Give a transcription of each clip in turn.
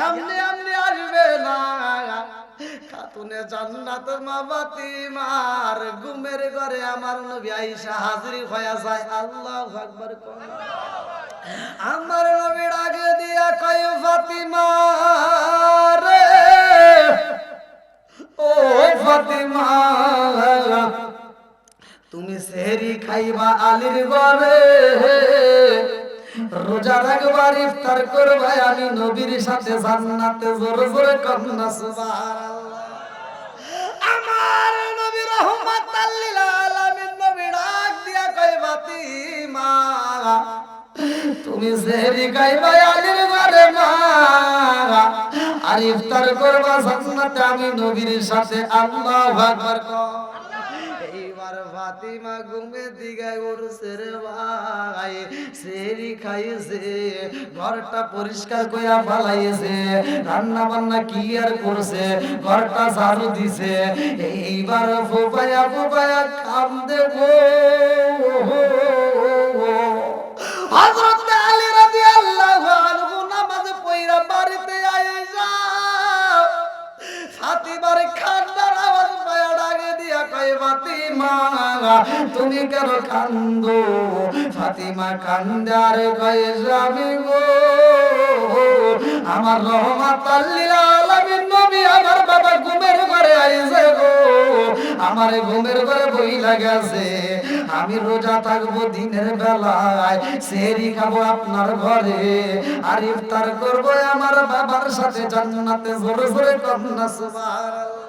এমনি এমনি আসবে না। খাতুনে জান্নাত মা ফাতিমার ঘুমের ঘরে আমার নবী আয়েশা হাজির হয়ে যায়। আল্লাহু আকবার। আমার নবী ডাকে দিয়া কয় ফাতিমা রে, ও ফাতিমা, তুমি সেহরি খাইবা আলীর ঘরে, রোজা রাখবার ইফতার করবা আমি নবীর সাথে জান্নাতে। জোরে জোরে কন্যা সুবহানাল্লাহ। আমার নবী রাহমাতাল লিল আলামিন নবী ডাক দিয়া কয় ফাতিমা, তুমি সেহরি খাইবা আলীর ঘরে মা, আর ইফতার করবা জান্নাতে আমি নবীর সাথে। আল্লাহু আকবার। এইবার ফাতিমা ঘুমে দিকে উঠছে রে ভাই, সেহরি খাইছে, ঘরটা পরিষ্কার কইরা ফেলাইছে, রান্না বান্না ক্লিয়ার করছে, ঘরটা ঝাড়ু দিছে। এইবার ফোপায়া ফোপায়া কান্দে গো। হযরত আলী রাদিয়াল্লাহু আনহু নামাজ পড়া বাড়িতে আয়েশা ফাতিমার কান্নার আওয়াজ পায়া ডাকে দিয়া কয় ফাতিমা, তুমি কেন কান্দো? ফাতিমা কান্দে আর কয় স্বামী গো, আমার রহমাতাল লিল আলামিন নবী আমার বাবা ঘুমের ঘরে আইছে গো, আমার ঘুমের ঘরে বইলা গেছে। আমি রোজা থাকবো দিনের বেলায়, সেহরি খাবো আপনার ঘরে, আর ইফতার করবো আমার বাবার সাথে জান্নাতে। জোরে জোরে কন্যা সুবহানাল্লাহ।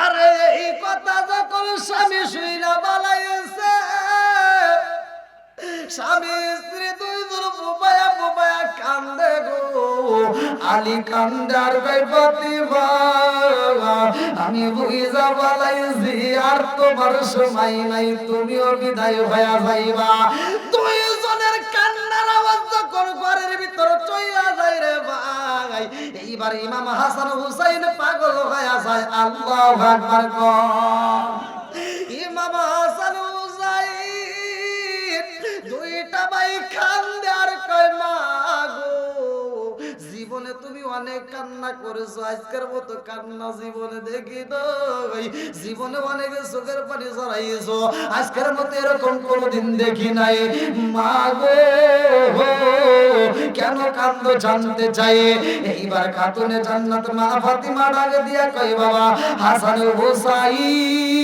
আরে এই কথা যখন স্বামী শুইনা বালাইছে, স্বামী স্ত্রী দুইজন বুবায়া বুবায়া কান্দে গো। আলী কান্দে আর কয় ফাতিমা, আমি বুঝা বালাইছি আর তোমার সময় নাই, তুমিও বিদায় হইয়া যাইবা। দুইজনের কান্নার আওয়াজ যখন ঘরের ভিতর চইলা যায় রে ভাই, এইবার ইমাম হাসান হুসাইন পাগল হইয়া যায়। আল্লাহু আকবার। ইমাম হাসান হুসাইন দুইটা ভাই কান্দে আর কয় মা গো, জীবনে তুমি অনেক কান্না করেছো, আজকের মতো কান্না জীবনে দেখি নাই, জীবনে অনেক চোখের পানি ঝরাইছো, আজকের মতো এরকম কোনোদিন দেখি নাই। মা গো কেন কান্দো জানতে চাই। এইবার খাতুনে জান্নাত মা ফাতিমা ডাকে দিয়া কয় বাবা হাসান হুসাইন,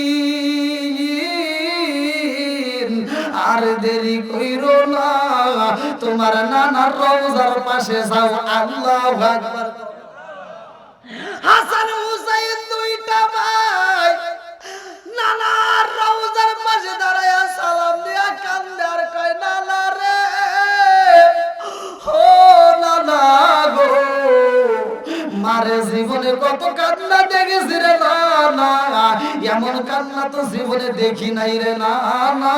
আর দেরি কইরো না, তোমার নানার রওজার পাশে যাও। আল্লাহু আকবার। হাসান হুসাইন দুইটা ভাই নানার রওজার পাশে দাঁড়ায়া সালাম দিয়া কান্দে আর কয় নানা রে, ও নানা গো, মারে জীবনে কত কান্না দেখেছি রে নানা, এমন কান্না তো জীবনে দেখি নাই রে নানা।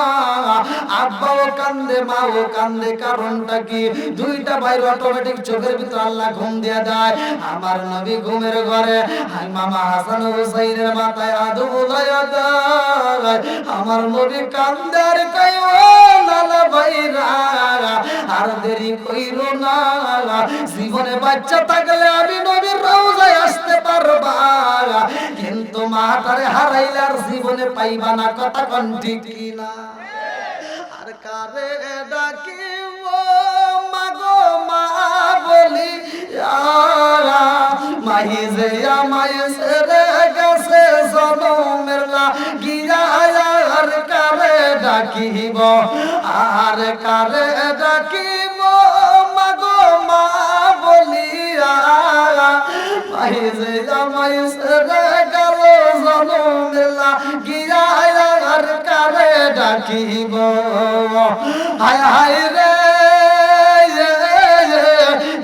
আব্বাও কান্দে মাও কান্দে, কারণটা কি? দুইটা ভাইয়ের অটোমেটিক চোখের ভিতর আল্লাহ ঘুম দিয়া দেয়। আমার নবী ঘুমের ঘরে মামা হাসান হুসাইনের মাথায় আদু বুলাইয়া দেয়। আমার নবী কান্দে আর কয় ও নানা ভাইরা, আর দেরি কইরো না, জীবনে বাচ্চা থাকলে আমি নবীর রওজায় আসতে পারবা, কিন্তু মাটারে হারাইলে আর জীবনে পাইবা না। কথা কোন ঠিক কিনা? আর কারে ডাকি ও মাগো মা বলি, মাহি যে আমায় ছেড়ে গেছে জনমের লাগিয়া, আর কারে ডাকিব, আর কারে ডাকিব মাগো মা বলিয়া, মাহি যে আমায় ছেড়ে গেল জনমের লাগিয়া, আর কারে ডাকিব। হায় হায় রে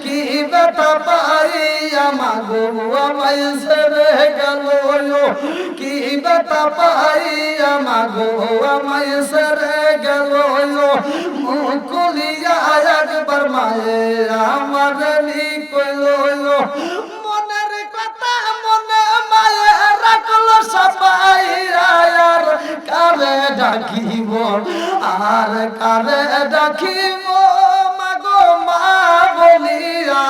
কি ব্যথা পাইয়া মাগো আমায় ছেড়ে গেল, কি ব্যথা পাইয়া মাগো আমায় ছেড়ে গেল, মুকুলিয়া একবার মায়ের আমার কইল, মনের কথা মনে মায়ে রাখলো সবাই, আর কারে ডাকিব, আর কারে ডাকিব মাগো মা বলিয়া,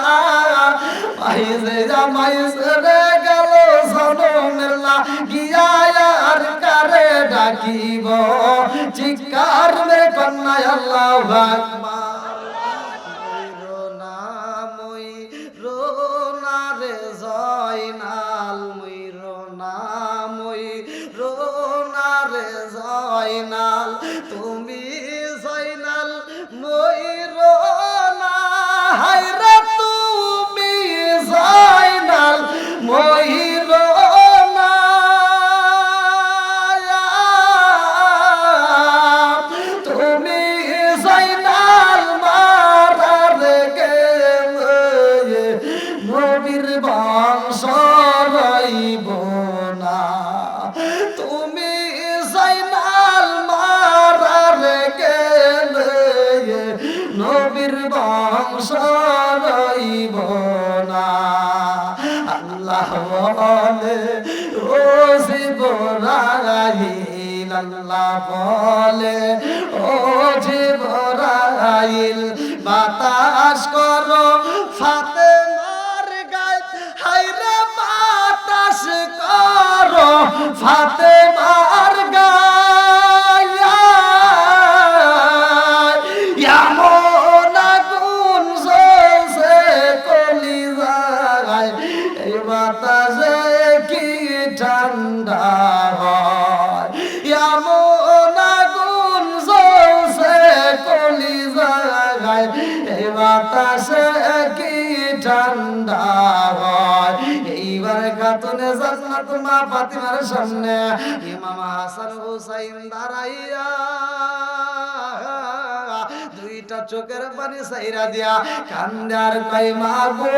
ভাই যে জামাই ছেড়ে গেল জনমের লাগিয়া আর কারে ডাকিব চিৎকার মে কন্যা আল্লাহু আকবার ময়ূরনা রে জয়নাল ময়ূরনা রে জয়নাল তুমি জয়নাল ময়ূরনা হায়রে তুমি জয়নাল ময়ূরনা তুমি জয়নাল মারার গেলে নবীর বংশ রইব না তুমি জয়নাল মারার গেলে নবীর বংশ রইব না আল্লাহ বলে ও জিবরাইল আল্লাহ বলে ও জিবরাইল বাতাস করো ফাতেমার গায়ে হায়রে বাতাস করো ফাতেমার গায়ে এমন আগুন জ্বলছে কলিজায় এই বাতাসে কি ঠান্ডা হয় এমন আগুন জ্বলছে কলিজায় এই বাতাসে কি ঠান্ডা হয় এইবার খাতুনে জান্নাত মা ফাতিমার সামনে ইমাম হাসান হুসাইন দাঁড়াইয়া দুইটা চোখের পানি সাইরা দিয়া কান্দার কই মা গো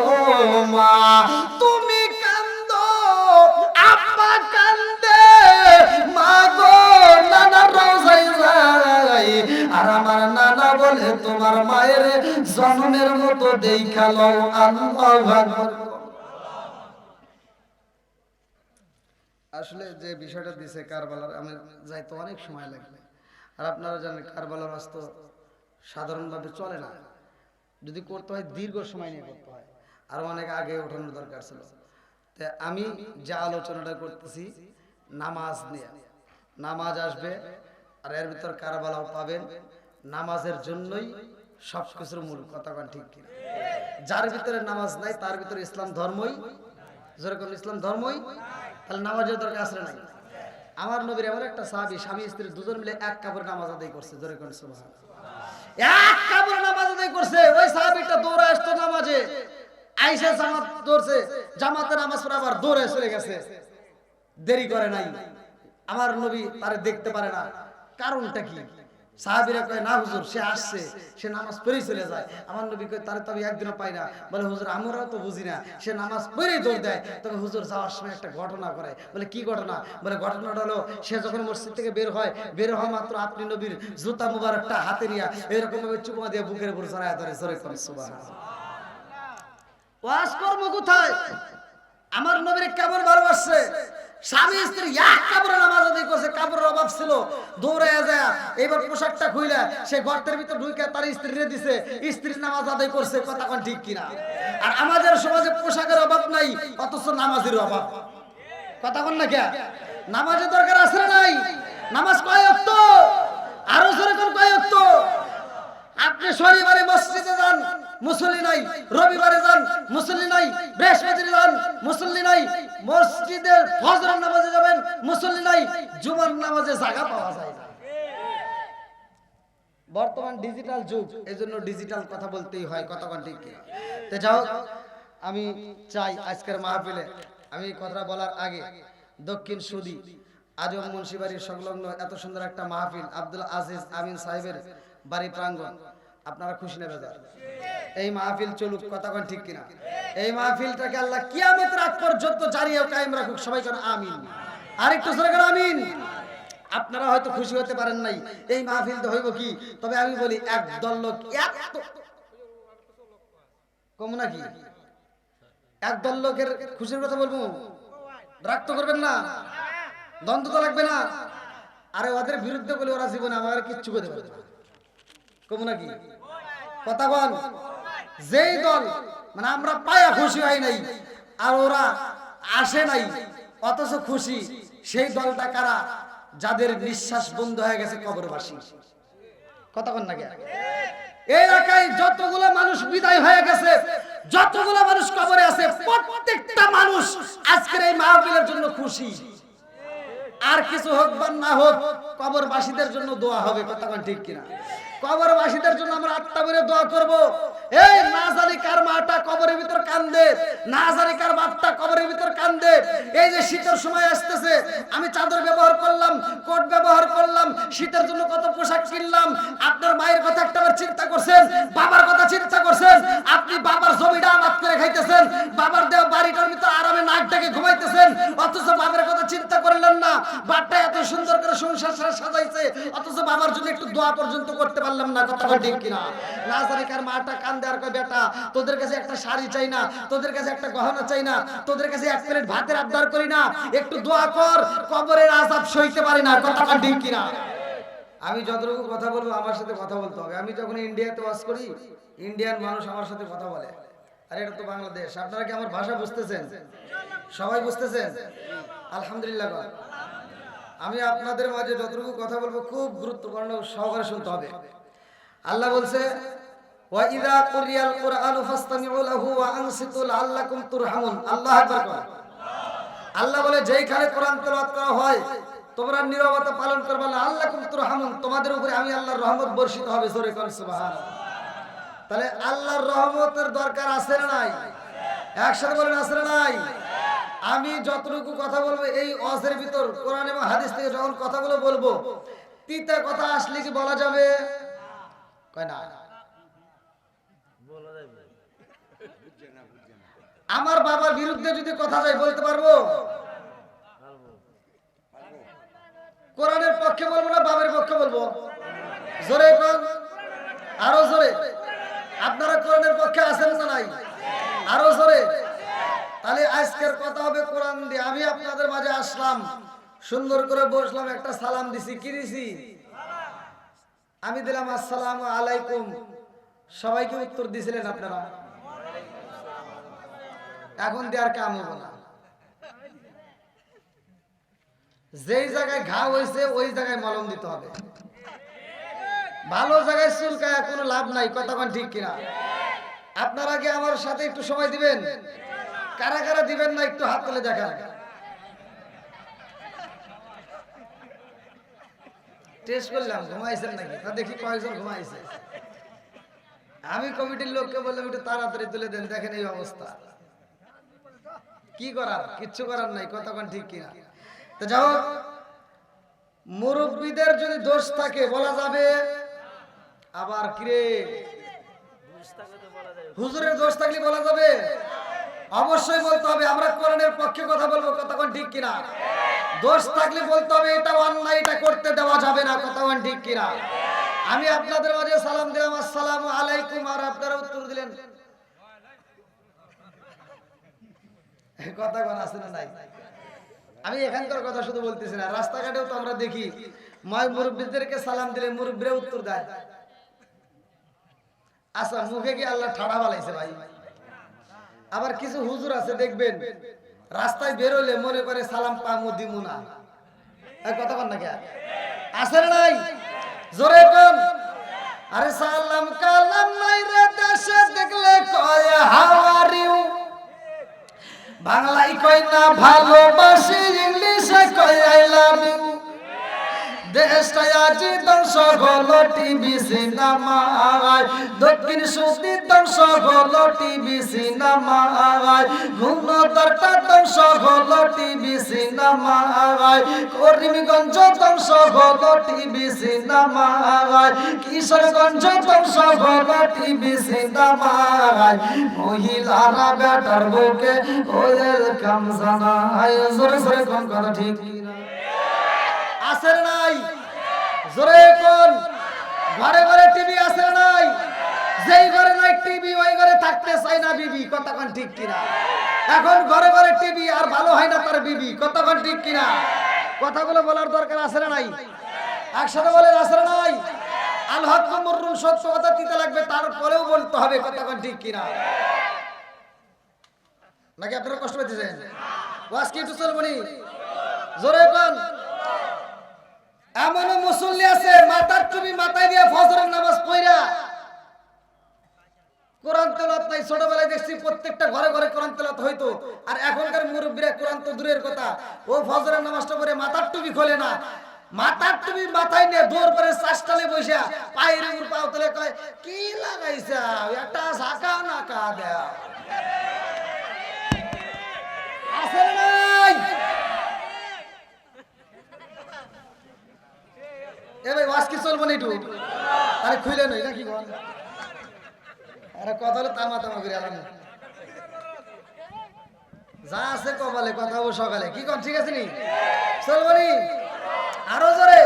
ও মা তুমি কান্দো আব্বা কান্দে মা গো নানা রওজায় যাই আর আমার নানা বলে তোমার মায়ের জন্মের মতো দেখা লও আল্লাহু আকবার আসলে যে বিষয়টা দিছে কারবালার আমি যাইতে অনেক সময় লাগবে আর আপনারা জানেন কারবালার রাস্তা সাধারণভাবে চলে না যদি করতে হয় দীর্ঘ সময় নিয়ে করতে হয় আর অনেক আগে ওঠানোর দরকার ছিল তে আমি যা আলোচনাটা করতেছি নামাজ নিয়ে নামাজ আসবে আর এর ভিতর কারবালাও পাবেন নামাজের জন্যই সবকিছুর মূল কথা ঠিক কিনা যার ভিতরে নামাজ নাই তার ভিতরে ইসলাম ধর্মই যেরকম ইসলাম ধর্মই তাহলে নামাজের দরকার আছে নাই আমার নবীর এমন একটা সাহাবী স্বামী স্ত্রী দুজন মিলে এক কাপড় নামাজ আদায় করছে জোরে কোন সুবহানাল্লাহ এক কাপড় নামাজ আদায় করছে ওই সাহাবীটা দৌড়ে আসতো নামাজে আয়েশা জামাত ধরছে জামাতে নামাজ পড়ে আবার দৌড়ে চলে গেছে দেরি করে নাই আমার নবী তারে দেখতে পারে না কারণটা কি সাহাবীরা কয় না হুজুর সে আসছে সে নামাজ পড়েই চলে যায় আমার নবী কয় তারে তো আমি একদিনও পাই না বলে হুজুর আমরাও তো বুঝি না সে নামাজ পড়েই দৌড় দেয় তবে হুজুর যাওয়ার সময় একটা ঘটনা করে বলে কি ঘটনা বলে ঘটনাটা হলো সে যখন মসজিদ থেকে বের হওয়া মাত্র আপনি নবীর জুতা মুবারকটা হাতে নিয়ে এরকম ভাবে চুমা দিয়ে বুকের উপর জড়ায় ধরে জোরে করে সুবহানাল্লাহ ওয়াজ কর্ম কোথায় আমার নবীর কেমন ভালোবাসছে স্বামী স্ত্রী এক কাপড়ে নামাজ আদায় করছে কাপড়ের অভাব ছিল দৌড়ে যায় এবার পোশাকটা খুইলা সে গর্তের ভিতর ঢুকে তার স্ত্রীরে দিছে স্ত্রীর নামাজ আদায় করছে কথা কোন ঠিক কিনা আর আমাদের সমাজে পোশাকের অভাব নাই অথচ নামাজের অভাব কথা কোন না কে নামাজের দরকার আছে না নাই নামাজ কয় ওয়াক্ত আরো জোরে কোন কয় ওয়াক্ত আপনি শনিবারে মসজিদে যান মুসল্লি নাই রবিবারে যান মুসল্লি নাই বৃহস্পতিবারে যান মুসল্লি নাই মসজিদের ফজরের নামাজে যাবেন মুসল্লি নাই জুমার নামাজে জায়গা পাওয়া যায় না বর্তমান ডিজিটাল যুগ এজন্য ডিজিটাল কথা বলতেই হয় কথা কোন ঠিক কি তে যাও আমি চাই আজকের মাহফিলে আমি কথা বলার আগে দক্ষিণ সুদি আজম মুন্সিবাড়ির সংলগ্ন এত সুন্দর একটা মাহফিল আব্দুল আজিজ আমিন সাহেবের বাড়ি প্রাঙ্গণ আপনারা খুশি না বেজার এই মাহফিল চলুক কথা কোন ঠিক কিনা এই মাহফিলটাকে আল্লাহ কিয়ামতের আগ পর্যন্ত জারি ও কায়েম রাখুক সবাই কোন আমিন আর একটু জোরে করে আমিন আপনারা হয়তো খুশি হতে পারেন নাই এই মাহফিল তো হইব কি তবে আমি বলি একদল লোক এত কম নাকি একদল লোকের খুশির কথা বলবো রাগ তো করবেন না দ্বন্দ্ব তো লাগবে না আরে ওদের বিরুদ্ধে বলে ওরা জীবনে আমার কিচ্ছু করতে পারবে না কম নাকি কথা বল যেই দল মানে আমরা পায়া খুশি হয় নাই আর ওরা আসে নাই অথচ খুশি, সেই দলটা কারা? যাদের নিঃশ্বাস বন্ধ হয়ে গেছে কবরবাসী। কথা বল না কেন? এই এলাকায় যতগুলো মানুষ বিদায় হয়ে গেছে, যতগুলো মানুষ কবরে আছে, প্রত্যেকটা মানুষ আজকের এই মাহফিলের জন্য খুশি। আর কিছু হোক বা না হোক, কবরবাসীদের জন্য দোয়া হবে। কথা বল ঠিক কিনা? কবরবাসীদের জন্য আমরা আত্মা ভরে দোয়া করব। এই না জানি কার মাটা কবরের ভিতর কান্দে, না জানি কার বাপটা কবরের ভিতর কান্দে। এই যে শীতের সময় আসতেছে, আমি চাদর ব্যবহার করলাম, কোট ব্যবহার করলাম, শীতের জন্য কত পোশাক কিনলাম। আপনার মায়ের কথা একটাবার চিন্তা করছেন? বাবার কথা চিন্তা করছেন? আপনি বাবার জমিটা আবাদ করে খাইতেছেন, বাবার দেওয়া বাড়িটার ভিতর আরামে নাক ডেকে ঘুমাইতেছেন, অথচ বাবার কথা চিন্তা করলেন না। বাপটা এত সুন্দর করে সংসার সাজাইছে, অথচ বাবার জন্য একটু দোয়া পর্যন্ত করতে পারলাম না। কথা ঠিক কিনা? না জানি কার মাটা কান্দে আর কয়, বেটা তোদের কাছে একটা শাড়ি চাই না, তোদের কাছে একটা গহনা চাই না, তোদের কাছে এক প্লেট ভাতের আবদার করি না, একটু দোয়া কর, কবরের আযাব সইতে পারি না। কথা ঠিক কিনা? আমি যতটুকু কথা বলবো আমার সাথে কথা বলতে হবে। আমি যখন ইন্ডিয়াতে ওয়াজ করি, ইন্ডিয়ান মানুষ আমার সাথে কথা বলে, আর এটা তো বাংলাদেশ। আপনারা কি আমার ভাষা বুঝতেছেন? সবাই বুঝতেছেন? আলহামদুলিল্লাহ। আমি আপনাদের মাঝে যতটুকু কথা বলবো খুব গুরুত্বপূর্ণ সহকারে শুনতে হবে। আল্লাহ বলছে, ওয়া ইযা কুরিয়াল কুরআনু ফাসতামিউ লাহু ওয়া আনসিতু লাআল্লাকুম তুরহামুন। আল্লাহু আকবার। আল্লাহ বলে, যেইখানে কোরআন তেলাওয়াত করা হয় তোমরা নীরবতা পালন করবে, লাআল্লাকুম তুরহামুন, তোমাদের উপরে আমি আল্লাহর রহমত বর্ষিত হবে। জোরে কোন সুবহানাল্লাহ। তাহলে আল্লাহর রহমতের দরকার আছে না নাই? একসাথে বলেন, আছে না নাই? আমি যতটুকু কথা বলবো এই ওয়াজের ভিতর কোরআন এবং হাদিস থেকে যখন কথাগুলো বলবো, তিতা কথা আসলে কি বলা যাবে? কয় না। আমার বাবার বিরুদ্ধে যদি কথা যায় বলতে পারবো? কোরআনের পক্ষে বলবো না বাবার পক্ষে বলবো? জোরে কোন, আরো জোরে। আপনারা কোরআনের পক্ষে আছেন না নাই? আরো জোরে। তাহলে আজকের কথা হবে কোরআন দিয়ে। আমি আপনাদের মাঝে আসলাম, সুন্দর করে বসলাম, একটা সালাম দিছি। কি দিছি? আমি দিলাম আসসালামু আলাইকুম। সবাইকে উত্তর দিছিলেন আপনারা? এখন দেওয়ার কাম হবে না। যেই জায়গায় ঘা হয়েছে ওই জায়গায় মলম দিতে হবে। ভালো জায়গায় চুলকায় কোনো লাভ নাই। কথা কোন ঠিক কিনা? আপনারা কি আমার সাথে একটু সময় দিবেন? কারা কারা দিবেন না একটু হাত তুলে দেখান। টেস্ট করলাম ঘুমাইছেন নাকি, তা দেখি কয়েকজন ঘুমাইছে। আমি কমিটির লোককে বললাম একটু তাড়াতাড়ি তুলে দেন, দেখেন এই অবস্থা। কি করার? কিচ্ছু করার নাই। কথা কোন ঠিক কিনা? তো যাও, মুরব্বীদের যদি দোষ থাকে বলা যাবে, আবার কিরে হুজুরের দোষ থাকলে বলা যাবে? অবশ্যই বলতে হবে। আমরা কোরআনের পক্ষে কথা বলবো। কথা কোন ঠিক কিনা? দোষ থাকলে বলতে হবে এটা অন্যায়, এটা করতে দেওয়া যাবে না। কথা কোন ঠিক কিনা? আমি আপনাদের মাঝে সালাম দিলাম আসসালামু আলাইকুম, আর আপনারা উত্তর দিলেন। কথা কোন আছে না নাই? আমি এখানকার কথা শুধু বলতেছি না, রাস্তাঘাটেও তো আমরা দেখি মুরব্বীদেরকে সালাম দিলে মুরব্বীরা উত্তর দেয়। আচ্ছা, মুখে কি আল্লাহ ঠাড়া বানাইছে ভাই? আবার কিছু হুজুর আছে দেখবেন রাস্তায় বেরোলে মনে করে সালাম পামু দিমু না। কথা বল না কে? আছে না নাই? জোরে কোন। আরে সালাম কালাম নাই রে দেশে দেখলে কয় হাউ আর ইউ, বাংলায় কয় না ভালোবাসি, ইংলিশে কয় আই লাভ ইউ। দেশটা আজ ধ্বংস হলো টিভি সিনেমায়, দক্ষিণ সুদী ধ্বংস হলো টিভি সিনেমায়, ঘূর্ণধরটা ধ্বংস হলো টিভি সিনেমায়, করিমগঞ্জ ধ্বংস হলো টিভি সিনেমায়, কিশোরগঞ্জ ধ্বংস হলো টিভি সিনেমায়, মহিলারা বেটার বুকে ওয়েলকাম জানায়। জোরে জোরে কোন কথা ঠিক না? আছে নাই? জোরে কোন। ঘরে ঘরে টিভি আছে নাই? যেই ঘরে নাই টিভি ওই ঘরে থাকতে চাই না বিবি। কথা কোন ঠিক কিনা? এখন ঘরে ঘরে টিভি আর ভালো হয় না তার বিবি। কথা কোন ঠিক কিনা? কথাগুলো বলার দরকার আছে না নাই? একসাথে বলেন, আছে না নাই? আল হক মুররুন, সত্য কথা দিতে লাগবে, তারপরেও বলতে হবে, কথা কোন ঠিক কিনা? নাকি আপনারা কষ্ট পেতেছেন? ওয়াজ কি একটু চলবনি? জোরে কোন? এমন মুসল্লি আছে মাথার টুপি মাথায় দিয়ে ফজরের নামাজ পড়া কোরআন তেলাওয়াত নাই। ছোটবেলায় দেখছি প্রত্যেকটা ঘরে ঘরে কোরআন তেলাওয়াত হইতো, আর এখনকার মুরব্বীরা কোরআন তো দূরের কথা, ও ফজরের নামাজটা পড়ে মাথার টুপি খোলে না, মাথার টুপি মাথায় নিয়ে দৌড় করে চাষটালে বসে পায়ের উপর পাও তুলে কয় কি লাগাইছে একটা ঝাঁকা নাকা দেয়া আছে নাই? এ ভাই ওয়াজ কি চলবো না একটু? আরে খুইলে নই নাকি বল? আরে কথা হলো তামা তামা করে আলাম যা আছে কপালে, কথা হবো সকালে, কি কম ঠিক আছে নি? চলবো নি? আরো জোরে।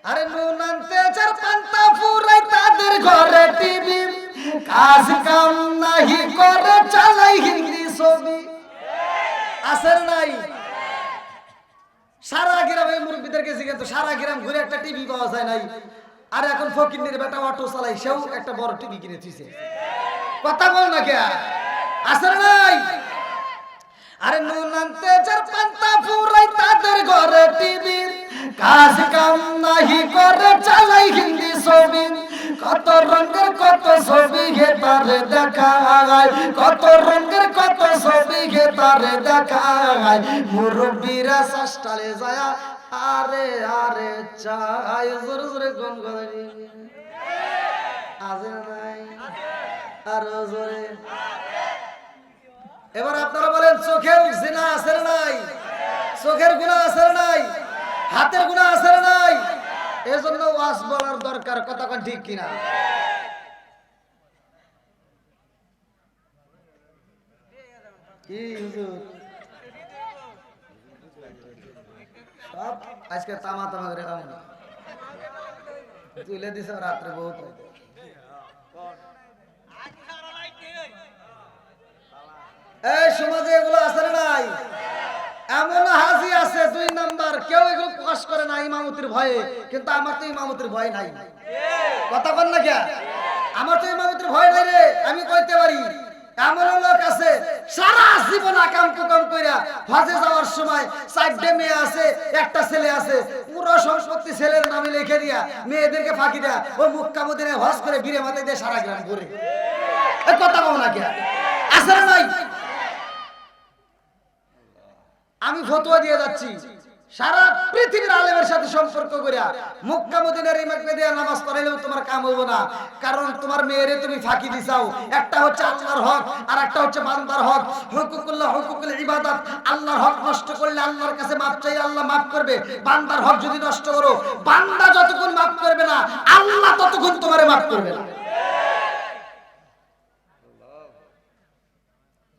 আরে নুন আনতে চার পান্তা ফুরাই তাদের ঘরে টিভি, কাজ কাম নাহি করে চালাই হিন্দি ছবি, আছে নাই? সারা গ্রামে মুরব্বীদেরকে জিজ্ঞেস, সারা গ্রাম ঘুরে একটা টিভি পাওয়া যায় নাই, আর এখন ফকিন্নির বেটা অটো চালাই, সেও একটা বড় টিভি কিনে দিয়েছে, কথা বল না কে? আছে নাই? আরে নুন আনতে চার পান্তা ফুরাই তাদের ঘরে টিভি, কাজ কাম নাহি করে চালাই হিন্দি ছবি, কত রঙের কত ছবি গে তারে দেখায়, কত রঙের কত ছবি গে তারে দেখায়, মুরব্বীরা সাস্টালে যায় আরে আরে চাই জোরে জোরে কোন করে আছে নাই? আরো জোরে। এবার আপনারা বলেন চোখের জিনা আছে নাই? চোখের গুনাহ আছে নাই? হাতের গুনাহ আছে নাই? এজন্য ওয়াজ বলার দরকার, কথা কোন ঠিক কিনা? কি হুজুর সব আজকে তামা তামা করে খাবো না, তুলে দিছে রাত্রে বহুত। এই সমাজে এগুলো আছে নাই? এমন হাজি আছে 2 নাম্বার, কেউ এগুলো প্রকাশ করে না ইমামতির ভয়ে, কিন্তু আমার তো ইমামতির ভয় নাই, কথা বল না কে? আমার তো ইমামতির ভয় নাই রে, আমি কইতে পারি। এমন লোক আছে সারা জীবন আকাম কুকাম কইরা হজে যাওয়ার সময় 4টে মেয়ে আছে, একটা ছেলে আছে, পুরো সম্পত্তি ছেলের নামে লিখে দিয়া মেয়েদেরকে ফাঁকি দেয়া ওই মক্কা মদিনায় হজ করে ভিড়ে মাথায় দিয়ে সারা গ্রাম ঘুরে, এই কথা বল না কে? আছে না নাই? আমি ফতোয়া দিয়ে যাচ্ছি, সারা পৃথিবীর আলেমের সাথে সম্পর্ক করিয়া মক্কা মদিনার ইমামকে দিয়া নামাজ পড়াইলেও তোমার কাম হইব না, কারণ তোমার মেয়েরে তুমি ফাঁকি দিছাও। একটা হচ্ছে আল্লাহর হক, আর একটা হচ্ছে বান্দার হক। হুকুকুল্লাহ, হুকুকুল ইবাদত, আল্লাহর হক নষ্ট করলে আল্লাহর কাছে মাপ চাই, আল্লাহ মাফ করবে। বান্দার হক যদি নষ্ট করো, বান্দা যতক্ষণ মাফ করবে না, আল্লাহ ততক্ষণ তোমারে মাফ করবে না।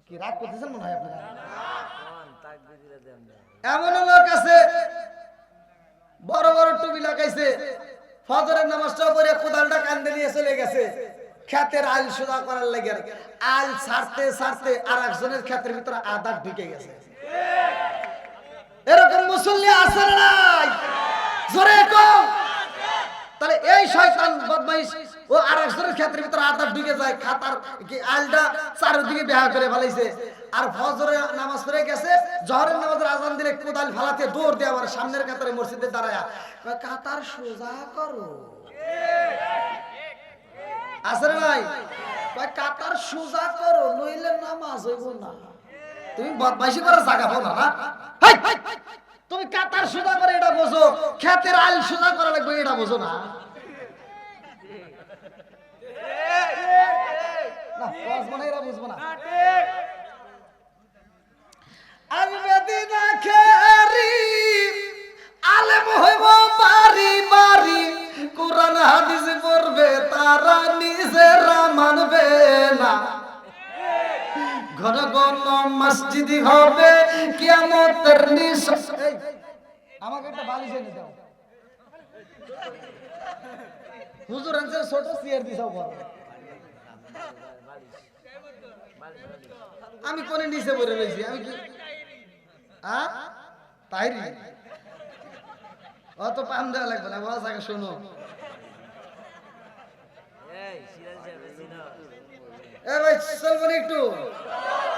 কি রাগ করতেছেন মনে হয় আপনারা? এমন লোক আছে বড় বড় টুপি লাগাইছে, ফজরের নামাজটা পড়ে কোদালটা কান্দে নিয়ে চলে গেছে ক্ষেতের আল সোজা করার লাগে, আল ছাড়তে ছাড়তে আর একজনের ক্ষেতের ভিতরে আদা ঢুকে গেছে। এরকম মুসল্লি আছে নাই? জোরে কও। তাহলে এই শয়তান বদমাইশ ও আর একজনের ক্ষেতের ভিতরে আদা ঢুকে যায়, খাতার কি আলটা চারদিকে বেহা করে ফেলাইছে, আর ফজরের নামাজ পড়ে গেছে, জহরের নামাজের আজান দিলে কোদাল ফালাতে দৌড় দিয়ে আবার সামনের কাতারে মসজিদে দাঁড়ায়া কাতার সোজা করো, আছে নাই? কাতার সোজা করো, নইলে নামাজ হইব না। তুমি বদমাইশি করার জায়গা পাও না, তুমি কাতার সোজা করে এটা বোঝো, ক্ষেতের আল সোজা করা লাগবে এটা বোঝো না। বুঝবো না। আলেম হইব বাড়ি বাড়ি, কোরআন হাদিস পড়বে তারা নিজেরা মানবে না, ঘন ঘন মসজিদ হবে কিয়ামতের নিশান। আমাকে একটা বালিশ এনে দাও হুজুর, আনছে ছোট চেয়ার দিছাও বড়, আমি কোনে নিচে পড়ে রয়েছি, আমি কি তাইরি অত পান দেওয়া লাগবে না, বলা থাকে শোনো এ ভাই চলবনি একটু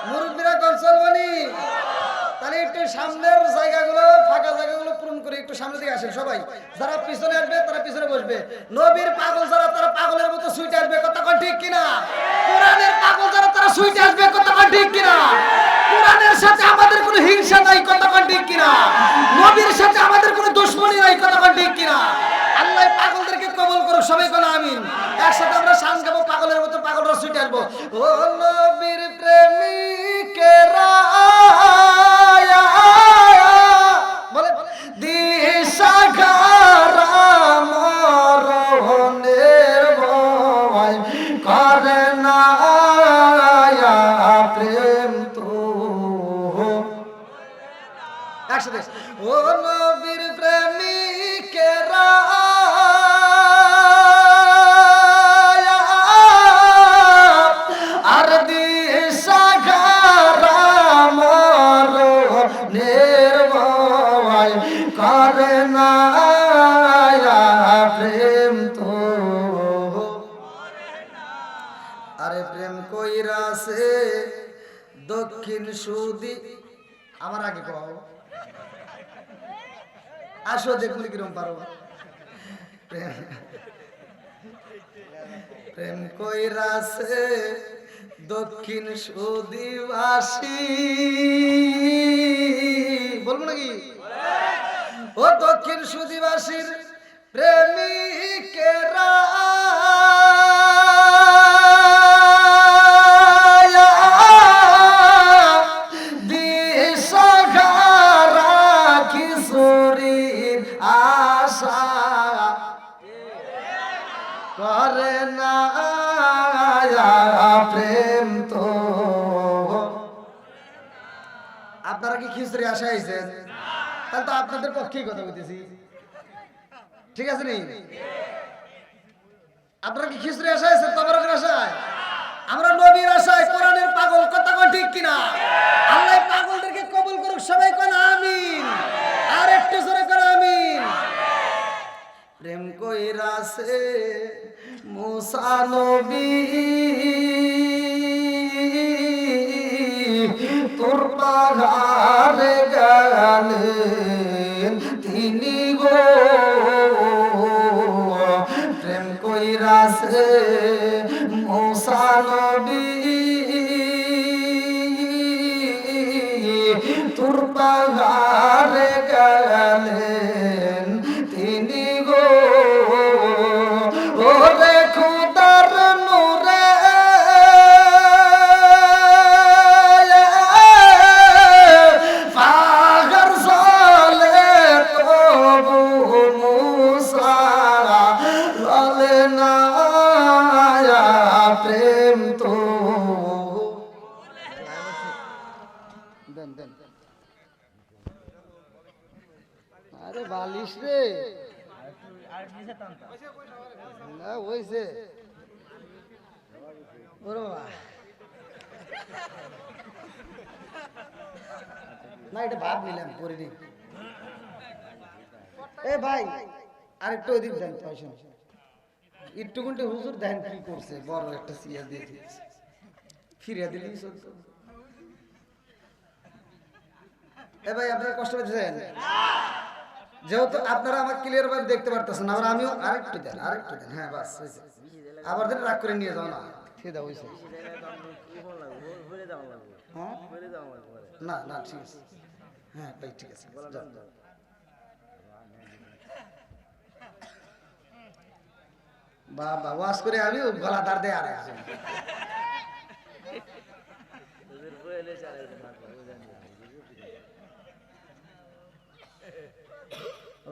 মুরব্বীরা কোন চলবনি তাহলে একটু সামনের জায়গাগুলো ফাঁকা জায়গাগুলো পূরণ করে একটু সামনে দিকে আসেন সবাই যারা পিছনে আসবে তারা পিছনে বসবে নবীর পাগল যারা তারা পাগলের মতো সুইটে আসবে কথা কোন ঠিক কিনা কোরআনের পাগল যারা তারা সুইটে আসবে কথা কোন ঠিক কিনা কোরআনের সাথে আমাদের কোনো হিংসা নাই কথা কোন ঠিক কিনা নবীর সাথে আমাদের কোনো দুশমনি নাই কথা কোন ঠিক কিনা আল্লাহ পাগলদেরকে কবুল করুক সবাই কোন আমিন একসাথে আমরা শান গাবো পাগলের মতো পাগলরা সুইটে আসবো ও নবীর প্রেমিকেরা বলে দিশাহারা মরণের ভয় করে না প্রেম তো একসাথে ও নবীর প্রেমিকেরা আর দিশাহারা মরণের ভয় করে না প্রেম তো আরে প্রেম কইরাছে দক্ষিণ সুদি আমার আগে কও আসো দেখুন কিরম পারো প্রেম কইরাছে দক্ষিণ সুদিবাসী বলবো নাকি ও দক্ষিণ সুদিবাসীর প্রেমিকেরা দিশাহারা কিশোরীর আশা করে না প্রেম তো আপনারা কি খিচুড়ি আশা আইছেন তাহলে তো আপনাদের পক্ষেই কথা বলতেছি ঠিক আছে নি আপনারা কি খিচুড়ি আশা আইছেন তবরকের আশায় আমরা নবীর আশায় কোরআনের পাগল কথা কোন ঠিক কিনা আল্লাহ পাগলদেরকে কবুল করুক সবাই কোন আমিন আর একটু জোরে কোন আমিন প্রেম কইরাছে মুসা নবী তোর পাহাড়ে গেলেন তিনি গো প্রেম কইরাছে মুসা নবী তোর পাহাড়ে গেলেন তিনি গো ওরে খুদার নূরে পাহাড় চলে তবু মুসা চলে না প্রেম তো দেন দেন আরে বালিশ রে না হইছে ওরে বাবা না এটা ভাব নিলাম করিনি এ ভাই আরেকটু ওইদিক দেন তো একটু ঘন্টা হুজুর দেন কি করছে বড় একটা সিয়া দিয়ে দিয়েছে ফিরিয়ে দিলি এ ভাই আপনারা কষ্ট পেয়েছেন যেহেতু আপনারা আমার ক্লিয়ার ভাবে দেখতে পারতেছেন আবার আমিও আরেকটু দেন হ্যাঁ বাস হয়েছে আবার দিন রাগ করে নিয়ে যাও না খেয়ে দাও হয়েছে না না ঠিক আছে হ্যাঁ ভাই ঠিক আছে বাবা ওয়াজ করে আমি গলা দাঁড় দেয় আর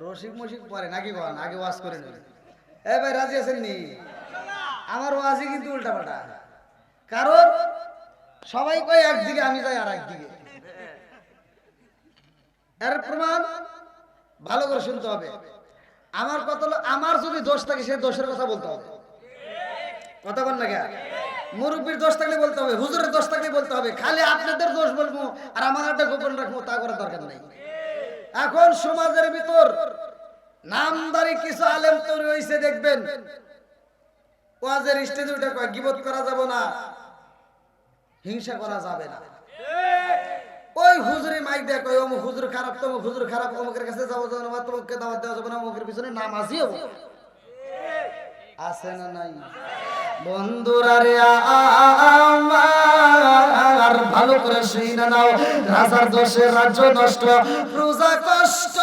রসিক মসিক পরে নাকি বল আগে ওয়াজ করে নেবেন এ ভাই রাজি আছেন নি আমার ওয়াজই কিন্তু উল্টা পাল্টা কারণ সবাই কয় একদিকে আমি যাই আর একদিকে এর প্রমাণ ভালো করে শুনতে হবে আমার কথা হলো আমার যদি দোষ থাকে সে দোষের কথা বলতে হবে কথা বল না কে মুরব্বির দোষ থাকলে বলতে হবে হুজুরের দোষ থাকলে বলতে হবে খালি আপনাদের দোষ বলবো আর আমার একটা গোপন রাখবো তা করার দরকার নাই এখন সমাজের ভিতর নামদারি কিছু আলেম তৈরি হয়েছে দেখবেন ওয়াজের স্টেজে উঠে কয় গীবত করা যাবে না, হিংসা করা যাবে না। ওই হুজুরি মাইক দিয়ে কয় অমুক হুজুর খারাপ, তমুক হুজুর খারাপ, অমুকের কাছে যাবো যাবে না, তোমাকে দাওয়াত দেওয়া যাবে না, অমুকের পিছনে নামাজি হবো। আছে না নাই? বন্ধুরা রে আমার ভালো করে শুনে নাও, রাজার দোষে রাজ্য নষ্ট, প্রজা কষ্ট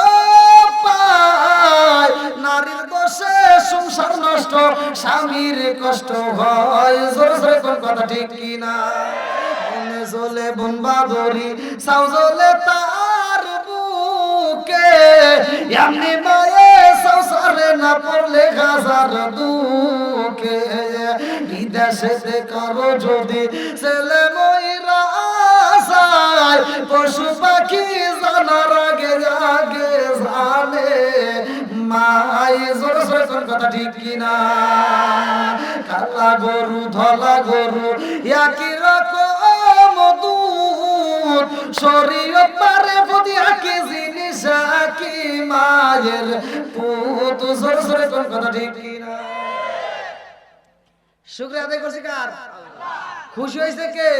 পায়, নারীর দোষে সংসার নষ্ট, স্বামীর কষ্ট হয়। জোরে জোরে কোন কথা ঠিক কি না? বনে জ্বলে বন বাদরি, সাউ জ্বলে তার বুকে, এমনি মায়ে সংসারে না পড়লে হাজার দুঃখে। বিদেশেতে করো যদি ছেলে ময়রা যায়, পশু পাখি জানার আগে আগে জানে মাই। জোরে জোরে কোন কথা ঠিক কিনা? কালা গরু ধলা গরু একই রকম দুধ, শরীয়ত পারে প্রতি একই জিনিস একই মায়ের পুত। জোরে জোরে কোন কথা ঠিক কিনা? শুকরিয়া আদায় করছি কার? খুশি হয়েছে কে?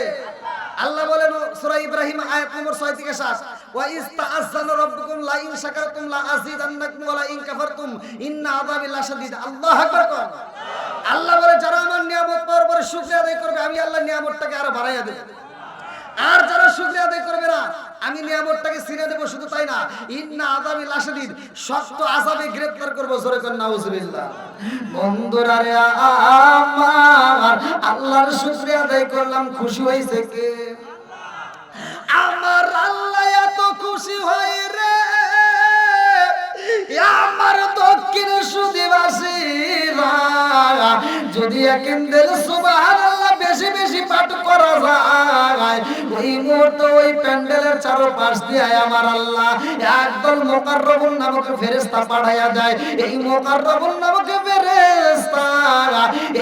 আল্লাহ বলেন সূরা ইব্রাহিম আয়াত নম্বর 6 থেকে 7, ওয়া ইস্তাআযানা রাব্বুকুম লা ইন শাকারতুম লা আযীদান্নাকুম ওয়া লা ইন কাফারতুম ইন্না আযাবি লাশাদীদ। আল্লাহু আকবার কোন। আল্লাহ বলে যারা আমার নিয়ামত পাওয়ার পরে শুকরিয়া আদায় করবে, আমি আল্লাহ নিয়ামতটাকে আরো বাড়াইয়া দেব। আর যারা শুকরিয়া আদায় করবে না, আমি নিয়ামতটাকে ছিনে দেব। শুধু তাই না, ইন্না আযাবি লাশাদীদ, শক্ত আযাবে গ্রেফতার করব। জোরে কোন নাউজুবিল্লাহ। বন্ধুরা রে আমার আল্লাহর শুকরিয়া আদায় করলাম, খুশি হইছে কে? আমার আল্লাহ এত খুশি হয় রে, আমার দক্ষিণ সুদিবাসীরা যদি একেন্দ্রের সুবহানাল্লাহ বেশি বেশি পাঠ করা যায়, ওই মুহূর্তে ওই প্যান্ডেলের চারপাশ দিয়ে আমার আল্লাহ একদল মুকাররবুন নামক ফেরেশতা পাঠাইয়া দেয়। এই মুকাররবুন নামক ফেরেশতা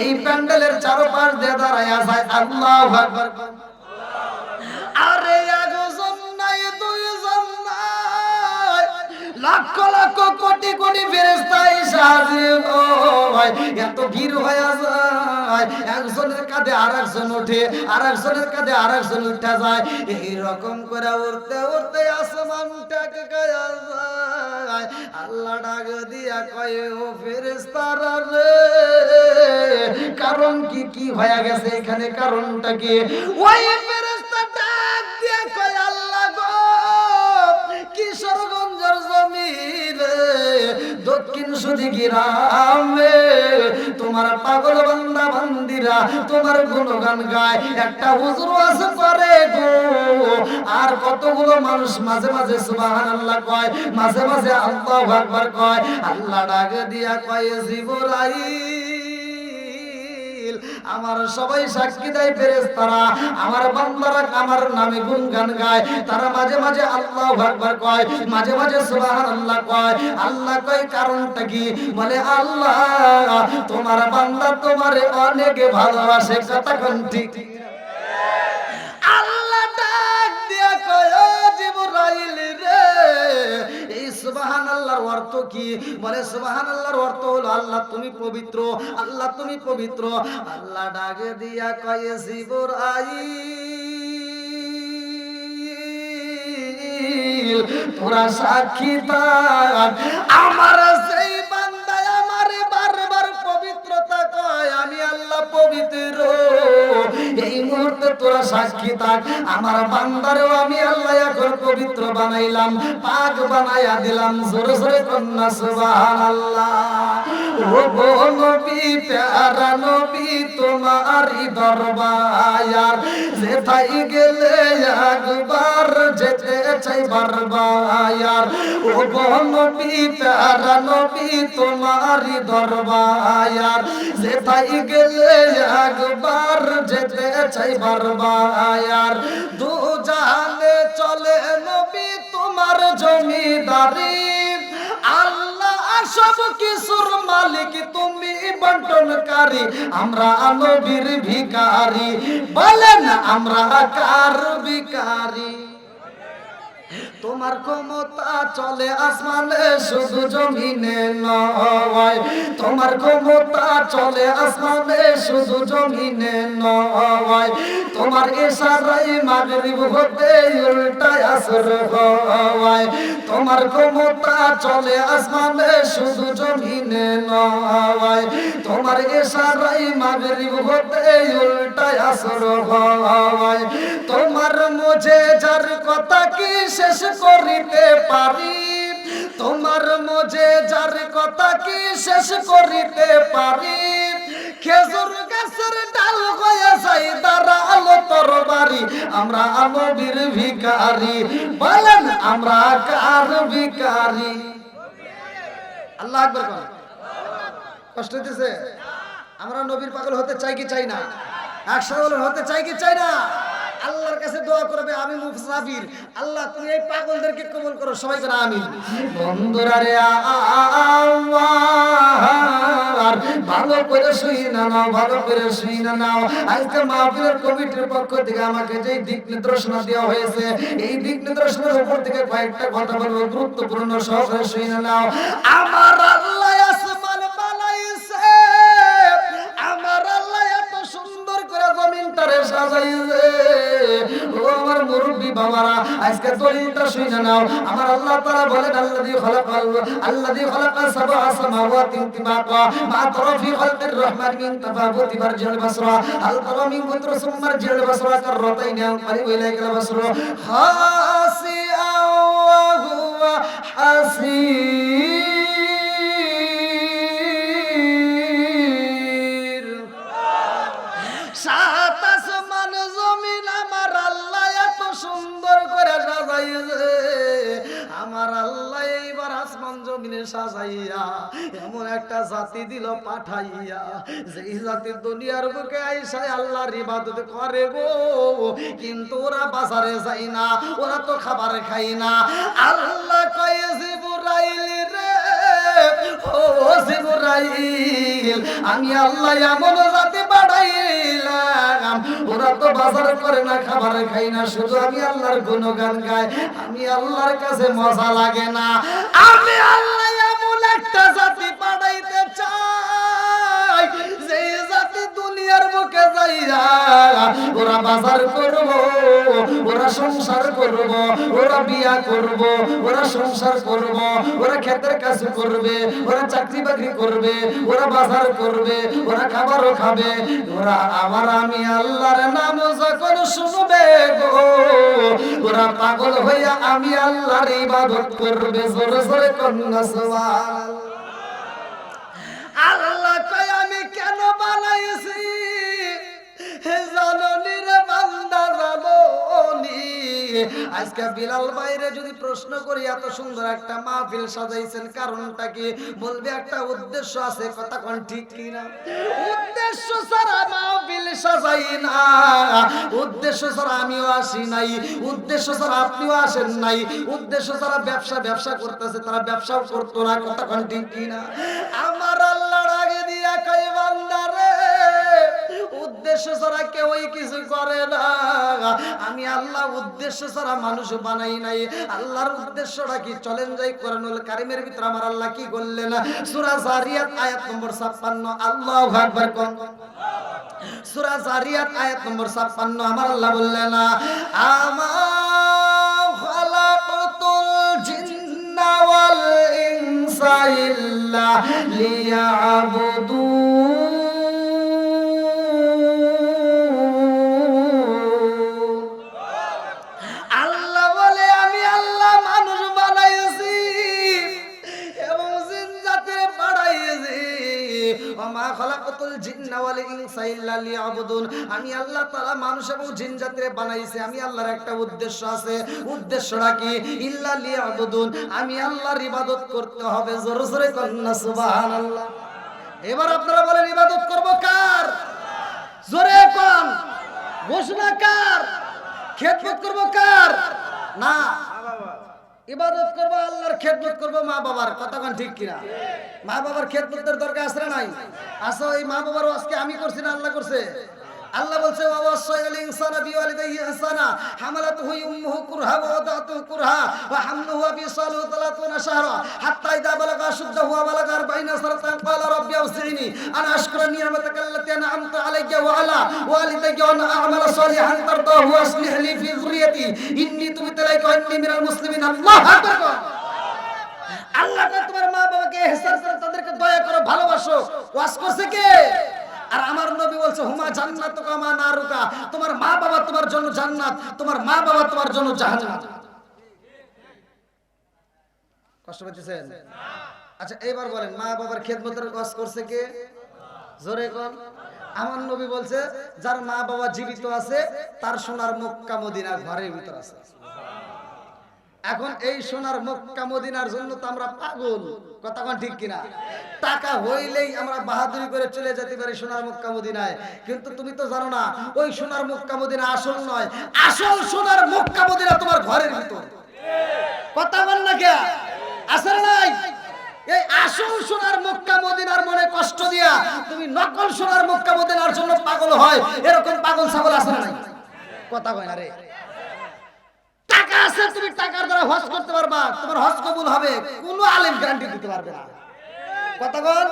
এই প্যান্ডেলের চারপাশ দিয়ে দাঁড়াইয়া যায়। আল্লাহু আকবার। আরে একজন নাই, দুইজন নাই, লক্ষ লক্ষ কোটি কোটি ফেরেশতা এসে হাজির হয়। এত ভিড় হয়ে যায়, একজনের কাঁধে আরেকজন ওঠে, আরেকজনের কাঁধে আরেকজন উঠে যায়। এইরকম করে উঠতে উঠতে আসমানটাকে গায়া যায়। আল্লাহ ডাক দিয়া কয়, ও ফেরেশতারা রে, কারণ কি কি হয়ে গেছে এখানে, কারণটা কি? ওই ফেরেশতা ডাক দিয়া কয়, আল্লাহ গো, কিশোরগঞ্জের জমিনে দক্ষিণ সুদি গ্রামে তোমার পাগল বান্দা বান্দিরা তোমার গুণগান গায়। একটা হুজুর আছে করে গো, আর কতগুলো মানুষ মাঝে মাঝে সুবহানাল্লাহ কয়, মাঝে মাঝে আল্লাহু আকবার কয়। আল্লাহ ডাক দিয়া কয়, জিবরাইল, আমার সবাই সাক্ষী দেয় ফেরেশতারা আমার বান্দারা আমার নামে গুণগান গায়। তারা মাঝে মাঝে আল্লাহু আকবার কয়, মাঝে মাঝে সুবহানাল্লাহ কয়। আল্লাহ কয় কারণটা কি? বলে আল্লাহ তোমার বান্দা তোমারে অনেক ভালোবাসে। কথা কোন ঠিক? আল্লাহ ডাক দিয়া কয়, ও জিবরাইল রে, এই সুবহানাল্লাহর অর্থ কি? বলে সুবহানাল্লাহর অর্থ হলো আল্লাহ তুমি পবিত্র, আল্লাহ তুমি পবিত্র। আল্লাহ ডাক দিয়া কয়, জিবরাইল তোরা সাক্ষী থাক, আমার সেই বান্দা আমারে বারবার পবিত্রতা কয়, আমি আল্লাহ পবিত্র। এই মুহূর্তে তোরা সাক্ষী থাক, আমার বান্দারেও আমি আল্লাহ এখন পবিত্র বানাইলাম, পাক বানাইয়া দিলাম। জোরে জোরে কন্যা সুবহানাল্লাহ। ও গো নবী, প্যারা নবী, তোমারই দরবার যেথায় গেলে একবার যেতে চাই বারবার। ও গো নবী, প্যারা নবী, তোমারই দরবার যেথায় গেলে একবার যেতে চাই বারবার। দু জাহানে চলে নবী তোমার জমিদারি, আল্লাহ সব কিছুর মালিক, তুমি বন্টনকারী, আমরা নবীর ভিখারি। বলেন আমরা কার ভিখারি? তোমার ক্ষমতা চলে আসমানে শুধু জমিনে নয়, তোমার ক্ষমতা চলে আসমানে শুধু জমিনে নয়, তোমার ইশারায় মাগরিব হতে উল্টায় আসর হয়, তোমার ক্ষমতা চলে আসমানে শুধু জমিনে নয়, তোমার ইশারায় মাগরিব হতে উল্টায় আসর হয়, তোমার মুজিজার কথা কি শেষ করিতে পারি, তোমার মুজিজার কথা কি শেষ করিতে পারি, খেজুর গাছের ডাল হয়ে যাই দাঁড়ালো তরবারি, আমরা নবীর ভিখারি, বলেন আমরা কার ভিখারি? আল্লাহ আকবার বলেন। কষ্ট হইতেছে? আমরা নবীর পাগল হতে চাই কি চাই না? একসাথে হতে চাই কি চাই না? আল্লাহর কাছে দোয়া করবে, আমি মুসাফির, আল্লাহ তুমি এই পাগলদেরকে কবুল করো, সবাই করে আমিন। বন্ধুরা রে আমার ভালো করে শুই না নাও, ভালো করে শুই না নাও। আজকে মাহফিলের কমিটির পক্ষ থেকে আমাকে যে দিক নির্দেশনা দেওয়া হয়েছে, এই দিক নির্দেশনার উপর থেকে কয়েকটা কথা বলবো, গুরুত্বপূর্ণ, সহকারে শুই না নাও। আমার আল্লাহ আসমান বানাইছে, আমার আল্লাহ এত সুন্দর করে জমিনটারে সাজাইছে। ও আমার মুরব্বি বাবারা, আজকে দলিলটা শুনে নাও। আমার আল্লাহ তাআলা বলেন আল্লাযী খালাকা সাবআ সামাওয়াতিন তিবাকা মা তারা ফি খালকির রহমান মিন তাফাউতি মারজিল বাসরা হাল তারা মিন কুতরুসুম মারজিল বাসরা কাররাতাইন আনকারিব ইলাইকাল বাসরা হাসিআ ওয়া হুয়া হাসির। সাত আসমান জমিন আমার আল্লাহ এত সুন্দর করে সাজাইছে। আমার আল্লাহ এইবার আসমান জমিনে সাজাইয়া এমন একটা জাতি দিল পাঠাইয়া, যেই জাতি দুনিয়ার বুকে আইসায় আল্লাহর ইবাদত করে গো, কিন্তু ওরা বাজারে যায় না, ওরা তো খাবার খায় না। আল্লাহ কয়ে জিবরাইল রে, ও জিবরাইল, আমি আল্লাহ এমন জাতি পাঠাইলাম, ওরা তো বাজার করে না, খাবার খায় না, শুধু আমি আল্লাহর গুণগান গায়, আমি আল্লাহর কাছে মজা লাগে না। আমি আল্লাহ এমন একটা জাতি পাঠাইতে চাই, যে জাতি দুনিয়ার বুকে যাইয়া ওরা বাজার করব, ওরা সংসার করব, ওরা বিয়া করব, ওরা সংসার করব, ওরা ক্ষেতের কাজ করবে, ওরা চাকরি বাকরি করবে, ওরা বাজার করবে, ওরা খাবারও খাবে, ওরা আবার আমি আল্লাহর নাম যখন শুনবে গো, ওরা পাগল হইয়া আমি আল্লাহর ইবাদত করবে। জোরে জোরে কন্যা সুবহানাল্লাহ। আল্লাহ কয় আমি কেন বানাইছি জাননি রে বান্দা, জাননি। আজকে বিলাল বাইরে যদি প্রশ্ন করি এত সুন্দর একটা মাহফিল সাজাইছেন, কারণটা কি? বলবে একটা উদ্দেশ্য আছে। কথা কোন ঠিক কি না? উদ্দেশ্য ছাড়া মাহফিল সাজাই না, উদ্দেশ্য ছাড়া আমিও আসি নাই, উদ্দেশ্য ছাড়া আপনিও আসেন নাই, উদ্দেশ্য ছাড়া ব্যবসা করতেছে, তারা ব্যবসাও করতো না। কথা কোন ঠিক কি না? আমার আল্লাহর আগে দিয়া কই বান্দা রে, উদ্দেশ্য ছাড়া কেউই কিছু করে না। আমি আল্লাহ উদ্দেশ্য ছাড়া মানুষ বানাই নাই। আল্লাহর উদ্দেশ্যটা কি? চলেন যাই কোরআনুল কারীমের ভিতর আমার আল্লাহ কি বললেন? সূরা জারিয়াত আয়াত নম্বর 56। আল্লাহু আকবার কোন? সূরা জারিয়াত আয়াত নম্বর 56 আমার আল্লাহ বললেন, আমা খালাকাতুল জিন্না ওয়াল ইনসা ইল্লা লিয়াবুদুন। আমি আল্লাহ তাআলা মানুষ এবং জিন জাতিরে বানাইছি, আমি আল্লাহর একটা উদ্দেশ্য আছে। উদ্দেশ্যটা কি? ইল্লা লিয়াবুদুন, আমি আল্লাহর ইবাদত করতে হবে। জোরে জোরে কন্না সুবহানাল্লাহ। এবার আপনারা বলেন ইবাদত করব কার? জোরে কোন? ঘোষণা কার? খেদমত করব কার? না, ইবাদত করবো আল্লাহর, খেদমত করবো মা বাবার। কথা কোন ঠিক কিনা? মা বাবার খেদমতের দরকার আছে না নাই? আছে। ওই মা বাবার আজকে আমি করছি না আল্লাহ করছে? আল্লাহ বলছে ওয়াসাইনাল ইনসানা বিওয়ালিদাইহি ইহসানা হামালাতুহু উম্মুহু কুরহা ওয়া ওয়াদাতুহু কুরহা ওয়া হামলুহু ওয়া ফিসালুহু 30 শাহরা হাত্তা ইযা বালাগা আশুদ্দাহু ওয়া বালাগা 40 সানাতান ক্বালা রাব্বি আউযি'নি আন আশকুরা নি'মাতাকা আল্লাতী আন'আমতা আলাইয়া ওয়া আলা ওয়ালিদাইয়া ওয়া আন আ'মালা সালিহান তারদাহু ওয়া আসলিহ লি ফি যুররিয়াতি ইন্নী তুবতু ইলাইকা ওয়া ইন্নী মিনাল মুসলিমিন। আল্লাহু আকবার। আল্লাহ তোমার মা বাবাকে ইহসান করো, তাদেরকে দয়া করো, ভালোবাসো। ওয়াজ করছে কে? আর আমার নবী বলছে হুমা জান্নাতুকা মা নারুকা, তোমার মা বাবা তোমার জন্য জান্নাত, তোমার মা বাবা তোমার জন্য জাহান্নাম। কষ্ট পেতেছেন? আচ্ছা এবার বলেন মা বাবার খেদমতের ওয়াজ করছে কে? জোরে কোন। আমার নবী বলছে যার মা বাবা জীবিত আছে তার সোনার মক্কা মদিনা ঘরের ভিতর আছে। এখন এই সোনার মক্কা মদিনার জন্য তো আমরা পাগল, কথা কোন ঠিক কিনা? টাকা হইলেই আমরা বাহাদুরি করে চলে যেতে পারি সোনার মক্কা মদিনায়, কিন্তু তুমি তো জানো না ওই সোনার মক্কা মদিনা আসল নয়, আসল সোনার মক্কা মদিনা তোমার ঘরের ভিতর। কথা বল না কে? আসল নাই। এই আসল সোনার মক্কা মদিনার মনে কষ্ট দিয়া তুমি নকল সোনার মক্কা মদিনার জন্য পাগল হয়, এরকম পাগল ছাগল আছে না নাই? কথা কয় না রে। টাকা আছে, তুমি টাকার দ্বারা হজ করতে পারবা, তোমার হজ কবুল হবে, কোনো আলেম গ্যারান্টি দিতে পারবে না। কথা বল।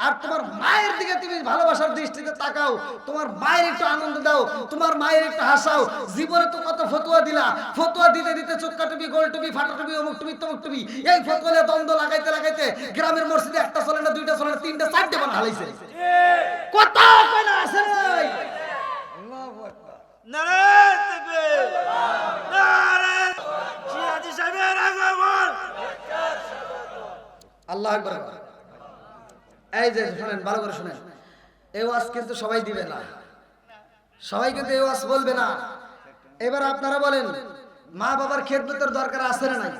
আর তোমার মায়ের দিকে তুমি ভালোবাসার দৃষ্টিতে তাকাও, তোমার মায়ের একটু আনন্দ দাও, তোমার মায়ের একটু হাসাও। জীবনে তো কত ফতোয়া দিলা, ফতোয়া দিতে দিতে চোক্কা টুপি, গোল টুপি, ফাটা টুপি, অমুক টুপি, তমুক টুপি, এই ফতোয়া নিয়ে দ্বন্দ্ব লাগাইতে লাগাইতে গ্রামের মসজিদে একটা চলে না, দুইটা চলে না, তিনটা চারটে বানা হালাইছে। কথা কয় না? আছে নাই? আল্লাহু আকবার। নারায়ে তাকবীর, নারায়ে জিহাদি সাহেবের আগমন। আল্লাহু আকবার। এই যে শুনেন, ভালো করে শুনেন, এই ওয়াজ কিন্তু সবাই দিবে না, সবাই কিন্তু এই ওয়াজ বলবে না। এবার আপনারা বলেন মা বাবার খেদমতের দরকার আছে না নাই?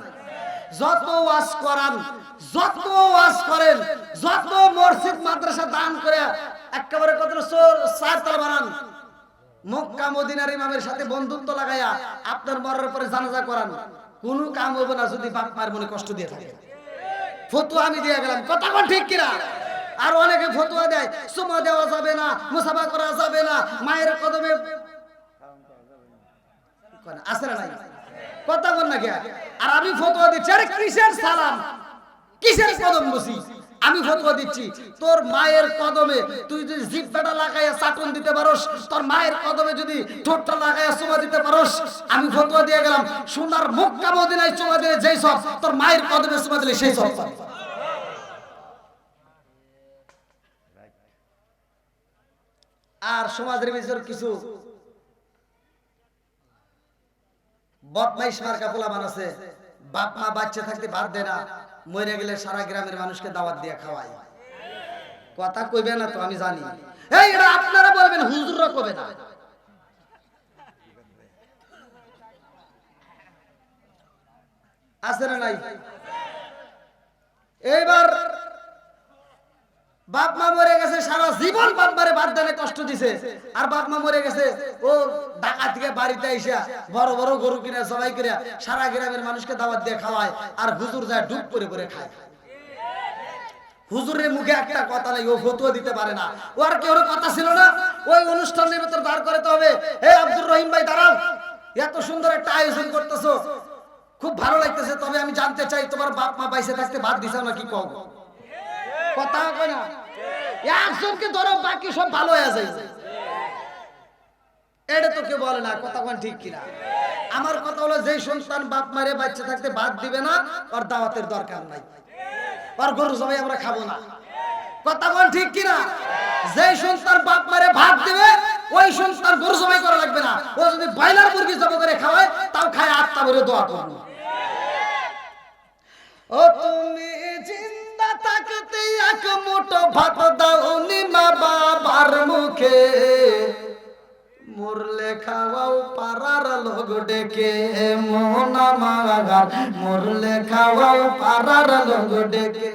যত ওয়াজ করান, যত ওয়াজ করেন, যত মসজিদ মাদ্রাসা দান করে একেবারে কত চারতলা বানান, মক্কা মদিনার ইমামের সাথে বন্ধুত্ব লাগাইয়া আপনার মরার পরে জানাজা করান, কোনো কাম হবে না যদি বাপ মায়ের মনে কষ্ট দিয়ে থাকে। ফতোয়া আমি দিয়ে গেলাম, কথা কোন ঠিক কিনা? আর অনেকে ফতোয়া দেয় সুমা দেওয়া যাবে না, মুসাফা করা যাবে না, মায়ের কদমে আছে না নাই? কথা বল না কে? আর আমি ফতোয়া দিচ্ছি, আরে কিসের সালাম, কিসের কদম বসি? আমি ফতোয়া দিচ্ছি তোর মায়ের কদমে তুই যদি জিহ্বাটা লাগাইয়া চাটন দিতে পারোস, তোর মায়ের কদমে যদি ঠোঁটটা লাগাইয়া চুমা দিতে পারোস, আমি ফতোয়া দিয়ে গেলাম সোনার মক্কা মদিনায় চুমা দিলে যেই সব, তোর মায়ের কদমে চুমা দিলে সেই সব। আর সমাজের ভিতর কিছু বদমাইশ মার্কা পোলাপান আছে, বাপ মা বাচ্চা থাকতে ভাত দেয় না, মরে গেলে সারা গ্রামের মানুষকে দাওয়াত দিয়ে খাওয়ায়। কথা কইবে না তো আমি জানি, এই এটা আপনারা বলবেন, হুজুররা কবে না। আছে না নাই? এইবার বাপ মা মরে গেছে, সারা জীবন বাপ মারে ভাত দেনে কষ্ট দিছে, আর বাপ মা মরে গেছে ও ঢাকা থেকে বাড়িতে আইসা বড় বড় গরু কিনে সবাই করে সারা গ্রামের মানুষকে দাওয়াত দিয়ে খাওয়ায়, আর হুজুর যায় ডুব করে করে খায়। হুজুরের মুখে একটা কথা নাই, ও ফতোয়া দিতে পারে না, ও আর কেউ কথা ছিল না। ওই অনুষ্ঠানের ভিতর দাঁড় করাতে হবে, হে আব্দুর রহিম ভাই দাঁড়াও, এত সুন্দর একটা আয়োজন করতেছো, খুব ভালো লাগতেছে, তবে আমি জানতে চাই তোমার বাপ মা বাইসে থাকতে ভাত দিছাও নাকি? কও কথা কয় না? একজনকে ধরো, বাকি সব ভালো হয়ে যায়, এটা তো কেউ বলে না। কথা কোন ঠিক কিনা? আমার কথা হলো যে সন্তান বাপ মারে বাচ্চা থাকতে ভাত দিবে না, ওর দাওয়াতের দরকার নাই, ওর গরু জবাই আমরা খাবো না। কথা কোন ঠিক কিনা? যে সন্তান বাপ মারে ভাত দিবে ওই সন্তান গরু জবাই করা লাগবে না, ও যদি ব্রয়লার মুরগি জবাই করে খাওয়ায় তাও খায়, আত্মা ভরে দোয়া করবো। ও তুমি জিন্দা থাকতে এক মুঠো ভাত দাও নি মা বাবার মুখে, মরলে খাওয়াও পাড়ার লোক ডেকে, মোহনা মাগার মরলে খাওয়াও পাড়ার লোক ডেকে।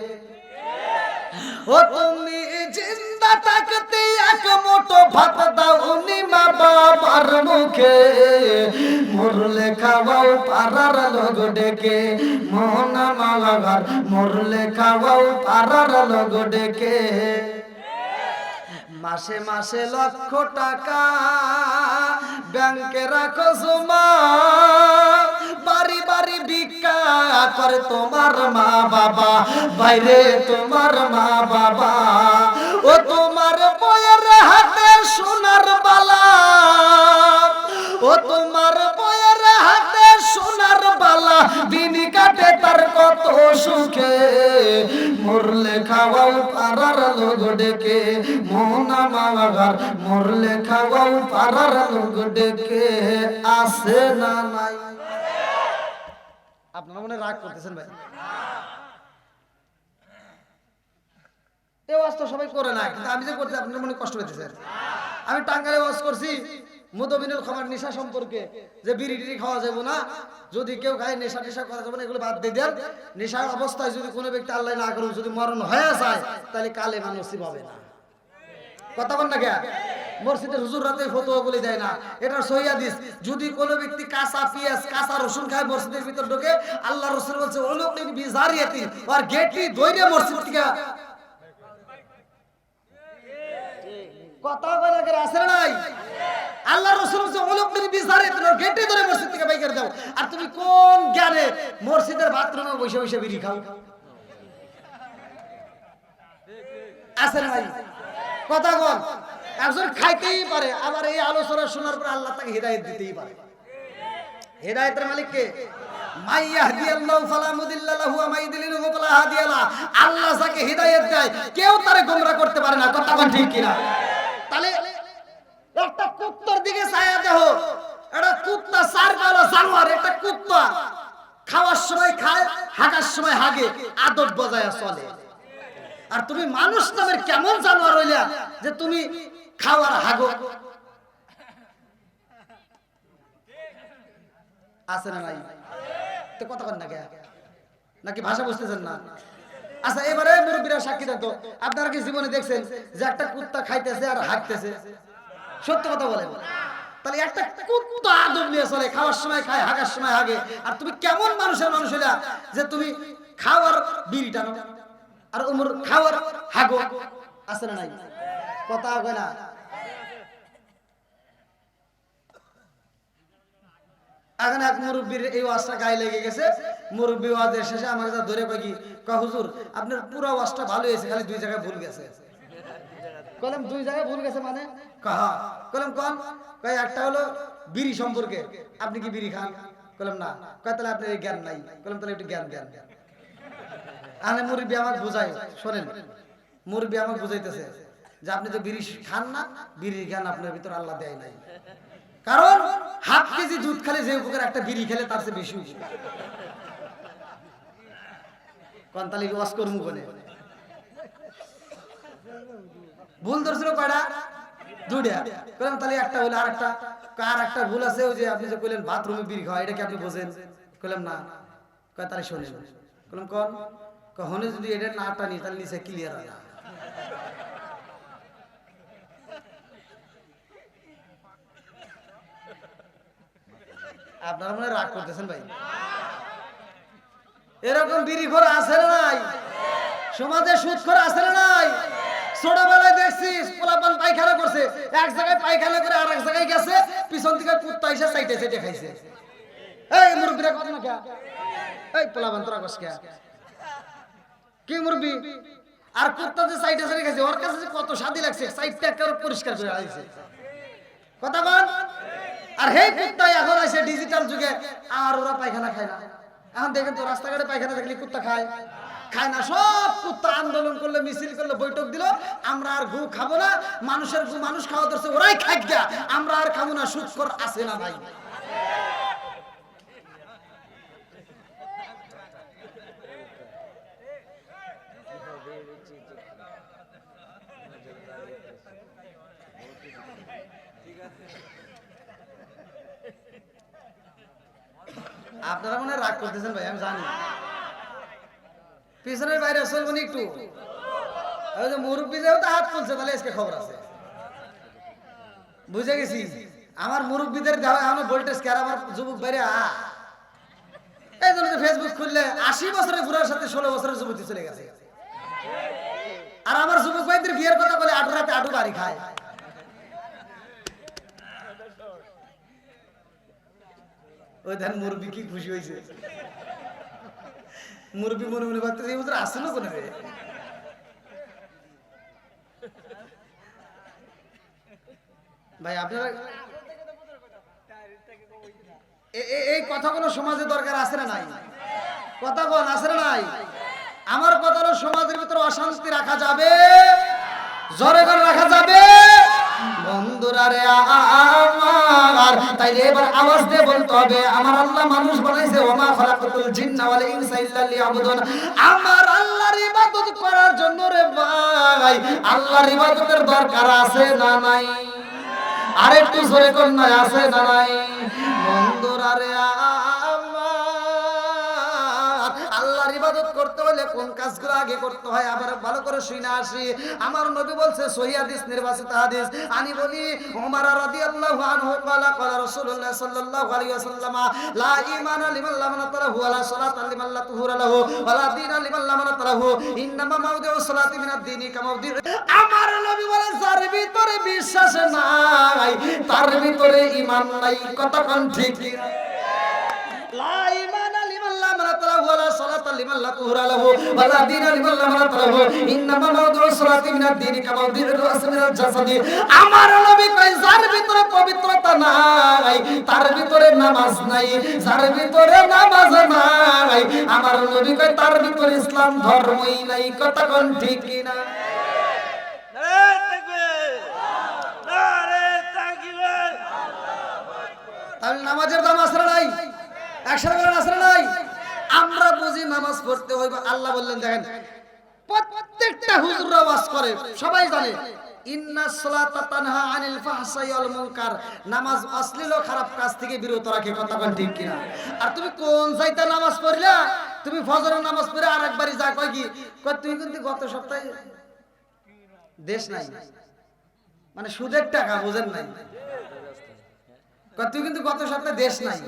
ও তুমি জিন্দা থাকতে এক মুঠো ভাত দাও নি মা বাবার মুখে, মরলে খাওয়াও পাড়ার লোক ডেকে, মোহনা মাগার মরলে খাওয়াও পাড়ার লোক ডেকে। মাসে মাসে লক্ষ টাকা ব্যাংকে রাখো জমা, বাড়ি বাড়ি ভিক্ষা করে তোমার মা বাবা, বাইরে তোমার মা বাবা। ও তোমার বইয়ের হাতে সোনার বালা, ও তোমার বইয়ের হাতে সোনার বালা, দিনই কাটে তার কত সুখে। মরলে খাওয়াও পাড়ার লোক ডেকে, মোনা মামাগার মরলে খাওয়াও পাড়ার লোক ডেকে, আসে না নাই? আপনারা মনে রাগ করতেছেন ভাই? এই ওয়াজ তো সবাই করে না, কিন্তু আমি যে করছি আপনার মনে কষ্ট পেতেছেন। আমি টাঙ্গাইলে ওয়াজ করছি মুদবিনুল খামার নেশা সম্পর্কে, যে বিড়ি টিড়ি খাওয়া যাবে না, যদি কেউ খায় নেশা টেশা করা যাবে না, এগুলো বাদ দিয়ে দেন। নেশার অবস্থায় যদি কোনো ব্যক্তি আল্লাহ না করুন যদি মরণ হয়ে যায়, তাহলে কালেমা নসিব হবে না। কথা বল না কে? মসজিদের হুজুর রাতে ফতোয়া বলে দেয় না, এটা সহিহ হাদিস। যদি কোনো ব্যক্তি কাঁচা পেঁয়াজ কাঁচা রসুন খায় মসজিদের ভিতর ঢোকে, আল্লাহ রাসূল বলছে উলুকিন বিজারিয়াতি, আর গেটটি দইরে মসজিদ থেকে। কথা বলে করে আসে নাই? আল্লাহ রাসূল বলছে উলুকিন বিজারিয়াতি, আর গেটটি ধরে মসজিদ থেকে বাইর করে দাও। আর তুমি কোন জ্ঞানে মসজিদের বাথরুমে বসে বসে বিড়ি খাও? আসে নাই? কথা বল। একজন খাইতেই পারে, আবার এই আলোচনা শোনার পর আল্লাহ তাকে হিদায়াত দিতেই পারে। হিদায়াতের মালিক কে? মাই ইয়াহদিয়াল্লাহু ফালা মুদিল্লা লাহু ওয়া মাই ইউদ্লিলহু ফালা হাদিয়া লাহু। আল্লাহ যাকে হিদায়াত দেয় কেউ তারে গোমরা করতে পারে না। কথা বল ঠিক কিনা? তাহলে একটা কুত্তার দিকে ছায়া দেখো, এটা কুত্তা চার পাওয়া জানোয়ার, একটা কুত্তা খাওয়ার সময় খায়, হাগার সময় হাগে, আদব বজায় চলে। আর তুমি মানুষ নামের কেমন জানোয়ার হইলা যে তুমি খাওয়ার হাগো? আছে না নাই? তো কথা বল না কে? নাকি ভাষা বুঝতেছেন না? আচ্ছা এবারে মুরব্বীরা সাক্ষী দেন তো, আপনারা কি জীবনে দেখছেন যে একটা কুত্তা খাইতেছে আর হাগতেছে? সত্য কথা বলেন। তাহলে একটা কুত্তা আদব নিয়ে চলে, খাওয়ার সময় খায়, হাগার সময় হাগে। আর তুমি কেমন মানুষের মানুষ হইলা যে তুমি খাওয়ার বিড়ি টানো আর ওমর খাওয়ার হাগো? আছে না নাই? কথা হবে না? এখন এক মুরব্বীর এই ওয়াজটা গায়ে লেগে গেছে। মুরব্বী ওয়াজের শেষে আমার কাছে ধরে কয় কি, কয় হুজুর আপনার পুরো ওয়াজটা ভালো হয়েছে, খালি দুই জায়গায় ভুল গেছে। কলম দুই জায়গায় ভুল গেছে মানে? কহা কলম কোন? কয় একটা হলো বিড়ি সম্পর্কে, আপনি কি বিড়ি খান? কলম না। কয় তাহলে আপনার এই জ্ঞান নাই। কলম তাহলে একটু জ্ঞান জ্ঞান। আনে মুরব্বী আমাকে বুঝায়, শোনেন মুরব্বী আমাকে বুঝাইতেছে যে আপনি তো বিড়ি খান না, বিড়ির জ্ঞান আপনার ভিতর আল্লাহ দেয় নাই। কারণ হাফ কেজি দুধ খেলে যে উপকার একটা বিড়ি খেলে তার চেয়ে বেশি উপকার। কন্তালি ওয়াজ করমু কোনে? ভুল ধরছিল কয়টা? দুইটা। কইলাম তাহলে একটা হলো, আর একটা কার একটা ভুল আছে, ওই যে আপনি যে কইলেন বাথরুমে বিড়ি খাওয়া, এটা কি আপনি বোঝেন? কইলাম না। কয় তাহলে শোনেন। কইলাম কোন? কখনো যদি এটা না টানি তাহলে নিচে ক্লিয়ার হয় না। আপনারা মনে রাগ করতেছেন ভাই? এরকম বিড়িখোর আছে না নাই? সমাজে সুদখোর আছে না নাই? ছোটবেলায় দেখছিস পোলাপান পায়খানা করছে, এক জায়গায় পায়খানা করে আর এক জায়গায় গেছে, পিছন থেকে কুত্তা এসে চাইতে চাইতে খাইছে। এই মুরব্বীরা কত না কে? এই পোলাপান তোরা কস কে? কি মুরব্বী? আর কুত্তা যে সাইডে সাইডে খাইছে, ওর কাছে কত শান্তি লাগছে, সাইডটা একেবারে পরিষ্কার করে আইছে। কথা বল। আর হে কুত্তা এখন আছে ডিজিটাল যুগে, আর ওরা পায়খানা খায় না। এখন দেখেন তো রাস্তাঘাটে পায়খানা দেখলে কুত্তা খায়? খায় না। সব কুত্তা আন্দোলন করলে, মিছিল করলে, বৈঠক দিল, আমরা আর গু খাবো না, মানুষের গু মানুষ খাওয়া ধরছে, ওরাই খাই গা, আমরা আর খাবো না। সুদখোর আছে না ভাই? আপনারা মনে রাগ করতেছেন ভাই, আমি জানি। পিছনের বাইরে চলবেন একটু। মুরব্বী যেহেতু হাত তুলছে, তাহলে আজকে খবর আছে। বুঝে গেছি। আমার মুরব্বীদের দেওয়া আমার ভোল্টেজ কে, আর আমার যুবক বাইরে এই জন্য ফেসবুক খুললে 80 বছরের বুড়ার সাথে 16 বছরের যুবতী চলে গেছে। আর আমার যুবক ভাইদের বিয়ের কথা বলে 18 রাতে 8 তরকারি খায়। ওই ধান মুরবি কি খুশি হয়েছে, মুরবি মনে মনে ভাবতেছে এই বছর আসলো কোন রে। ভাই আপনারা এই কথাগুলো সমাজে দরকার আছে না নাই? কথা কোন আছে না নাই? আমার কথা হলো সমাজের ভিতরে অশান্তি রাখা যাবে, জোরে করে রাখা যাবে বন্ধুরা রে আমার। তাইলে এবার আওয়াজ দিয়ে বলতে হবে আমার আল্লাহ মানুষ বানাইছে, ওমা খালাকাতুল জিন্না ওয়াল ইনসা ইল্লা লিয়াবুদুন। আমার আল্লাহর ইবাদত করার জন্য রে ভাই, আল্লাহর ইবাদতের দরকার আছে না নাই? আরেকটু জোরে কোন নাই, আছে না নাই? বন্ধুরা রে আল্লাহর ইবাদত করতে হলে কোন কাজগুলো আগে করতে হয় আবার ভালো করে শুনে আসি। আমার নবী বলছে সহিহ হাদিস, নির্বাচিত হাদিস, আমি বলি ওমর রাদিয়াল্লাহু আনহু ক্বালা ক্বালা রাসূলুল্লাহ সাল্লাল্লাহু আলাইহি ওয়াসাল্লাম লা ঈমানা লিমান লা মানাতালাহু ওয়ালা সালাতা লিমান লা তুহুরা লাহু ওয়ালা দীনা লিমান লা মানাতালাহু ইন্নামা মাউদিউ সালাতি মিনাদ দীনি কামাউদিউ। আমার নবী বলে যার ভিতরে বিশ্বাস নাই তার ভিতরে ঈমান নাই। কথা কোন ঠিক? লা ঈমানা লিমান লা মানাতালাহু ওয়ালা সালাতা লিমান লা তুহুরা লাহু ওয়ালা দীনা লিমান লা মানাতালাহু ইন্নামা মাউদিউ সালাতি মিনাদ দীনি কামাউদিউ রাস মিনাল জাসাদি। আমার নবী কয় যার ভিতরে পবিত্রতা নাই তার ভিতরে নামাজ নাই, যার ভিতরে নামাজ নাই আমার নবী কয় তার ভিতরে ইসলাম ধর্মই নাই। কথা কোন ঠিক কিনা? তাহলে নামাজের দাম আছে না নাই? একসাথে বলেন আছে না নাই? আমরা বুঝি নামাজ পড়তে হইব। আল্লাহ বললেন দেখেন প্রত্যেকটা হুজুররা ওয়াজ করে, সবাই জানে ইন্নাস সালাতা তানহা আনিল ফাহশাই ওয়াল মুনকার, নামাজ অশ্লীল ও খারাপ কাজ থেকে বিরত রাখে। কথা কোন ঠিক কিনা? আর তুমি কোন যাইতা নামাজ পড়লা, তুমি ফজরের নামাজ পড়ে আরেকবারই যা কয় কি কয় তুই কিন্তু গত সপ্তাহে দেশ নাই, মানে সুদের টাকা বুঝেন নাই, কয় তুই কিন্তু গত সপ্তাহে দেশ নাই।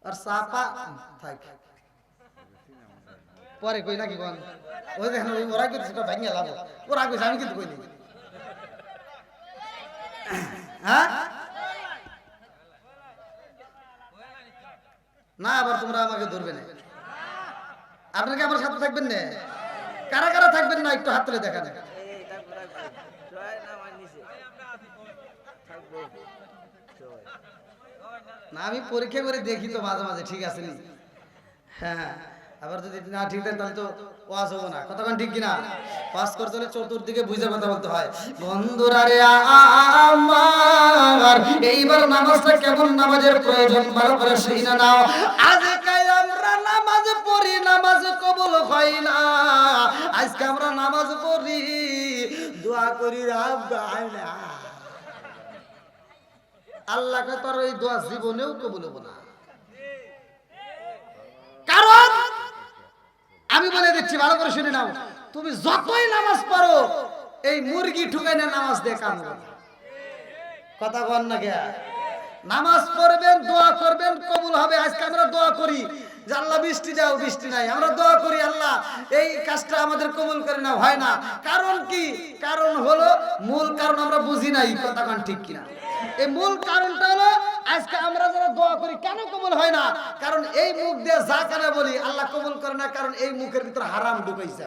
আর চাপা থাক পরে কই নাকি কোন ওই দেখেন ওরা কিন্তু সেটা ভাঙিয়ে লাভ, ওরা কইছে আমি কিন্তু কইনি। হ্যাঁ না আবার তোমরা আমাকে ধরবে না। আপনারা কি আমার সাথে থাকবেন না? কারা কারা থাকবেন না একটু হাত তুলে দেখান। না আমি পরীক্ষা করে দেখি তো মাঝে মাঝে ঠিক আছে নি। হ্যাঁ আবার যদি না ঠিক থাকে তাহলে তো ওয়াজ হবে না। কতক্ষণ ঠিক কিনা? পাস করতে হলে চতুর্দিকে বুঝে কথা বলতে হয়। বন্ধুরা রে আমার এইবার নামাজটা কেমন নামাজের প্রয়োজন ভালো করে শিখে নাও। আজকে আমরা নামাজ পড়ি, নামাজ কবুল হয় না। আজকে আমরা নামাজ পড়ি, দোয়া করি রাব্বা না, আল্লাহকে তোর এই দোয়া জীবনেও কবুল হবে না। কারণ আমি বলে দিচ্ছি ভালো করে শুনে নাও, তুমি যতই নামাজ পড়ো এই মুরগি ঠুকাই না নামাজ দিয়ে কাম হবে। কথা বল না কে? নামাজ পড়বেন, দোয়া করবেন, কবুল হবে। আজকে আমরা দোয়া করি যে আল্লাহ বৃষ্টি দাও, বৃষ্টি নাই। আমরা দোয়া করি আল্লাহ এই কাজটা আমাদের কবুল করে নাও, হয় না। কারণ কি? কারণ হলো মূল কারণ আমরা বুঝি নাই। কথা কোন ঠিক কিনা? এই মূল কারণটা হলো আজকে আমরা যারা দোয়া করি কেন কবুল হয় না? কারণ এই মুখ দিয়ে যা কানে বলি আল্লাহ কবুল করে না, কারণ এই মুখের ভিতর হারাম ঢুকাইছে।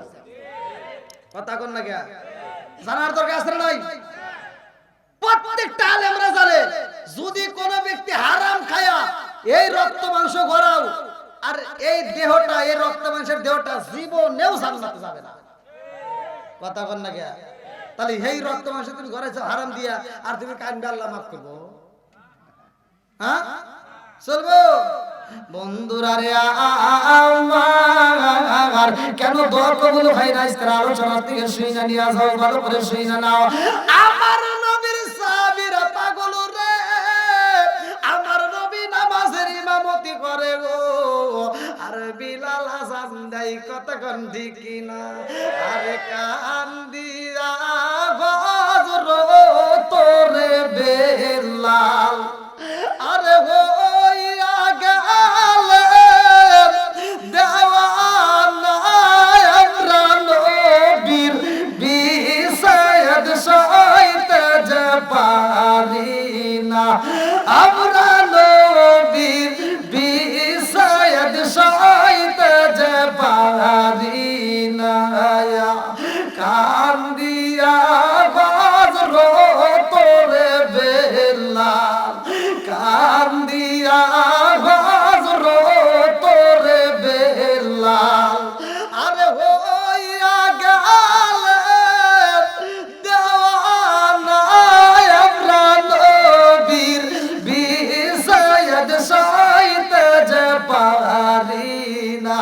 কথা কোন না কে? জানার দরকার আছে না নাই? প্রত্যেকটা আলেমরা জানে যদি কোন ব্যক্তি হারাম খায়া এই রক্ত মাংস গড়াও আর এই দেহটা, এই রক্ত মাংসের দেহটা জীবনেও জান্নাতে যাবে না। কথা কোন না কে? তাহলে এই রক্ত মাংস তুমি গড়াইছো হারাম দিয়া, আর তুমি কাঁদবে আল্লাহ মাফ করবো? হ্যাঁ চলবো? বন্ধুরা রে আমার কেন দোয়া কবুল হয় না আজকের আলোচনা থেকে শুইনা নিয়ে যাও, ভালো করে শুইনা নাও। আমার নবীর সাহাবীরা পাগল রে, আমার নবী নামাজের ইমামতি করে গো, আর বিলাল আযান দেয়। কতক্ষণ ঠিক কিনা? আরে কান্দিয়া হযরত তোরে বেলাল আরে হইয়া গেলেন দেওয়ানা আমরা নবীর আমরা নবীর বিষাদ সইতে যে পারি না কান্দিয়া বাজরো তোরে বেলাল কান্দিয়া বাজরো তোরে বেলাল আরে হইয়া গেল দেওয়ানা আমরা নবীর বিষাদ সইতে যে পারি না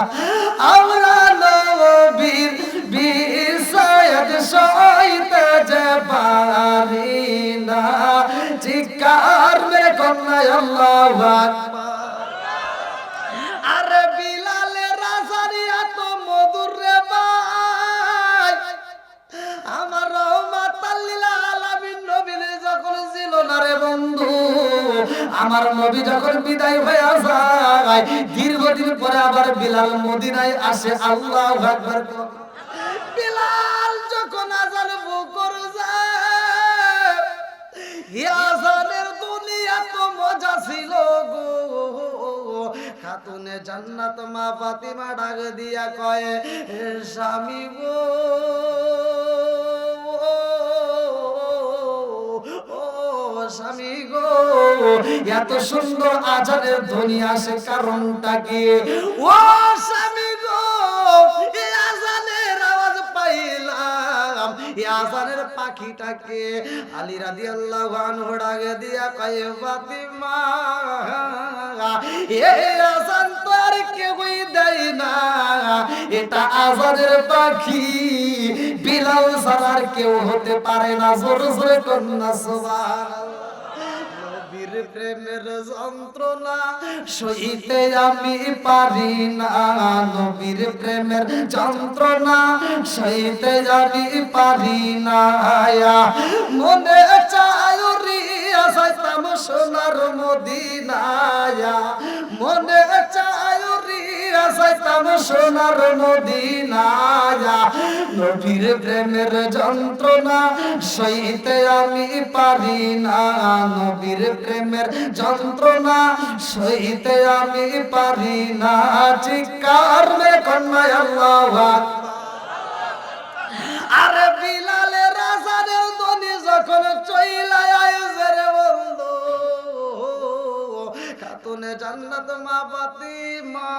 আমরা নবীর বিষাদ সইতে যে পারি না চিৎকার মেরে কন্যা আল্লাহু আকবার আরে বিলালের রাজারি এত মধুর রে ভাই আমার রহমাতাল লিল আলামিন নবীর যখন ছিল না রে বন্ধু আমার নবী যখন বিদায় হয়ে যায় দীর্ঘদিন পরে আবার বিলাল মদিনায় আসে আল্লাহু আকবার বিলাল যখন আযান বুকর যায় আযানের দুনিয়া তো মজা ছিল গো খাতুনে জান্নাত মা ফাতিমা ডাক দিয়া কয় স্বামী গো স্বামী গো এত সুন্দর আজানের ধ্বনি আসে কারণটা কি ও স্বামী গো এই আজানের আওয়াজ পাইলাম এই আজানের পাখিটাকে আলী রাদিয়াল্লাহু আনহু ডাকে দিয়া কয় ফাতিমা এই আজান তো আর কেউই দেয় না এটা আজানের পাখি বিলাল ছাড়া আর কেউ হতে পারে না জোরে জোরে কন্যা সুবহানাল্লাহ নবীর প্রেমের যন্ত্রণা সইতে আমি পারি না নবীর প্রেমের যন্ত্রণা সইতে আমি পারি না মনে চায় রিয়া যাইতাম সোনার মদিনায় মনে চায় রিয়া যাইতাম সোনার মদিনায় নবীর প্রেমের যন্ত্রণা সইতে আমি পারি না নবীর প্রেমের যন্ত্রণা সইতে আমি পারি না চিৎকার মে কন্যা আল্লাহু আকবার আরে বিলালের আযানের ধ্বনি যখন চইলা আইছে রে বন্ধু খাতুনে জান্নাত মা ফাতিমা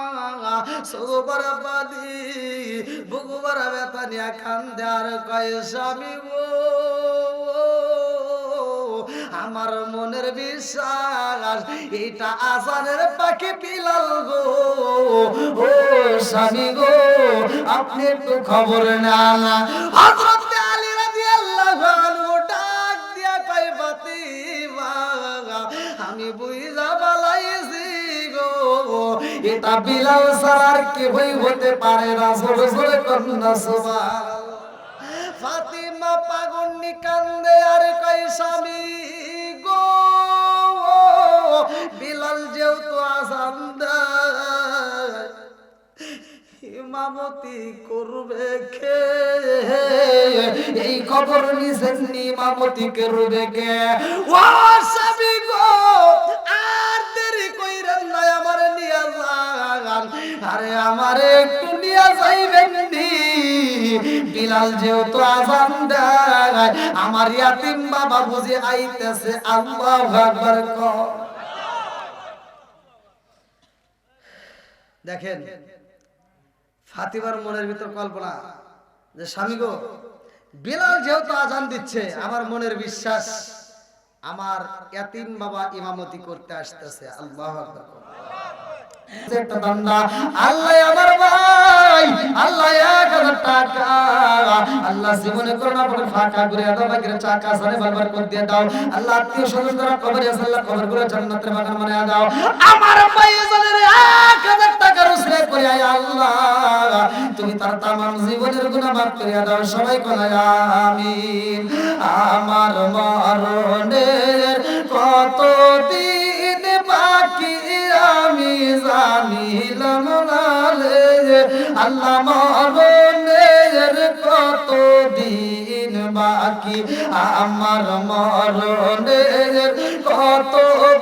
সুবর বাদি বুগুবার বেতানিয়া কান্দে আর কয় স্বামী গো আমার মনের বিশ্বাস এটা আজানের পাখি বিলাল গো ও স্বামী গো আপনি একটু খবর নেন হযরত আলী রাদিয়াল্লাহু আনহু ডাক দিয়া কয় ফাতিমা আমি বুইলা বালাইছি গো এটা বিলাল ছাড়া আর কেউই হতে পারে না জোরে জোরে কন্যা সুবহানাল্লাহ ফাতিমা পাগন্ডি কান্দে আর কয় স্বামী গো বিলাল যেহেতু আযান দেয় ইমামতি করবে কে এই খবর নিছেন ইমামতি করবে কে ও স্বামী গো আর দেরি কইরেন না আমারে নিয়া যান আরে আমারে একটু নিয়া যাইবেন নি বিলাল যেহেতু আযান দেয় আমার ইয়াতিম বাবা বুঝি আইতেছে আল্লাহু আকবার দেখেন ফাতিমার মনের ভিতর কল্পনা যে স্বামী গো বিলাল যেহেতু আযান দিচ্ছে আমার মনের বিশ্বাস আমার ইয়াতিম বাবা ইমামতি করতে আসতেছে আল্লাহু আকবার একটা বান্দা আল্লাহ আমার ভাই আল্লাহ 1000 টাকা আল্লাহ জীবনে করোনা পরে ফাঁকা করে দাও বাকির চাকা সারে বারবার করে দিয়ে দাও আল্লাহ আত্মীয় স্বজন যারা কবরে আছে আল্লাহ কবরগুলো জান্নাতের বাগান বানায়া দাও আমার ভাই জানের 1000 টাকা রসলে করে আল্লাহ তুমি তার तमाम জীবনের গুনাহ মাফ করে দাও সবাই বলে আমিন আমার মরণের কত দিন বাকি আমি জানিলাম না রে আল্লাহ মরণের কত দিন বাকি আমার মরণের কত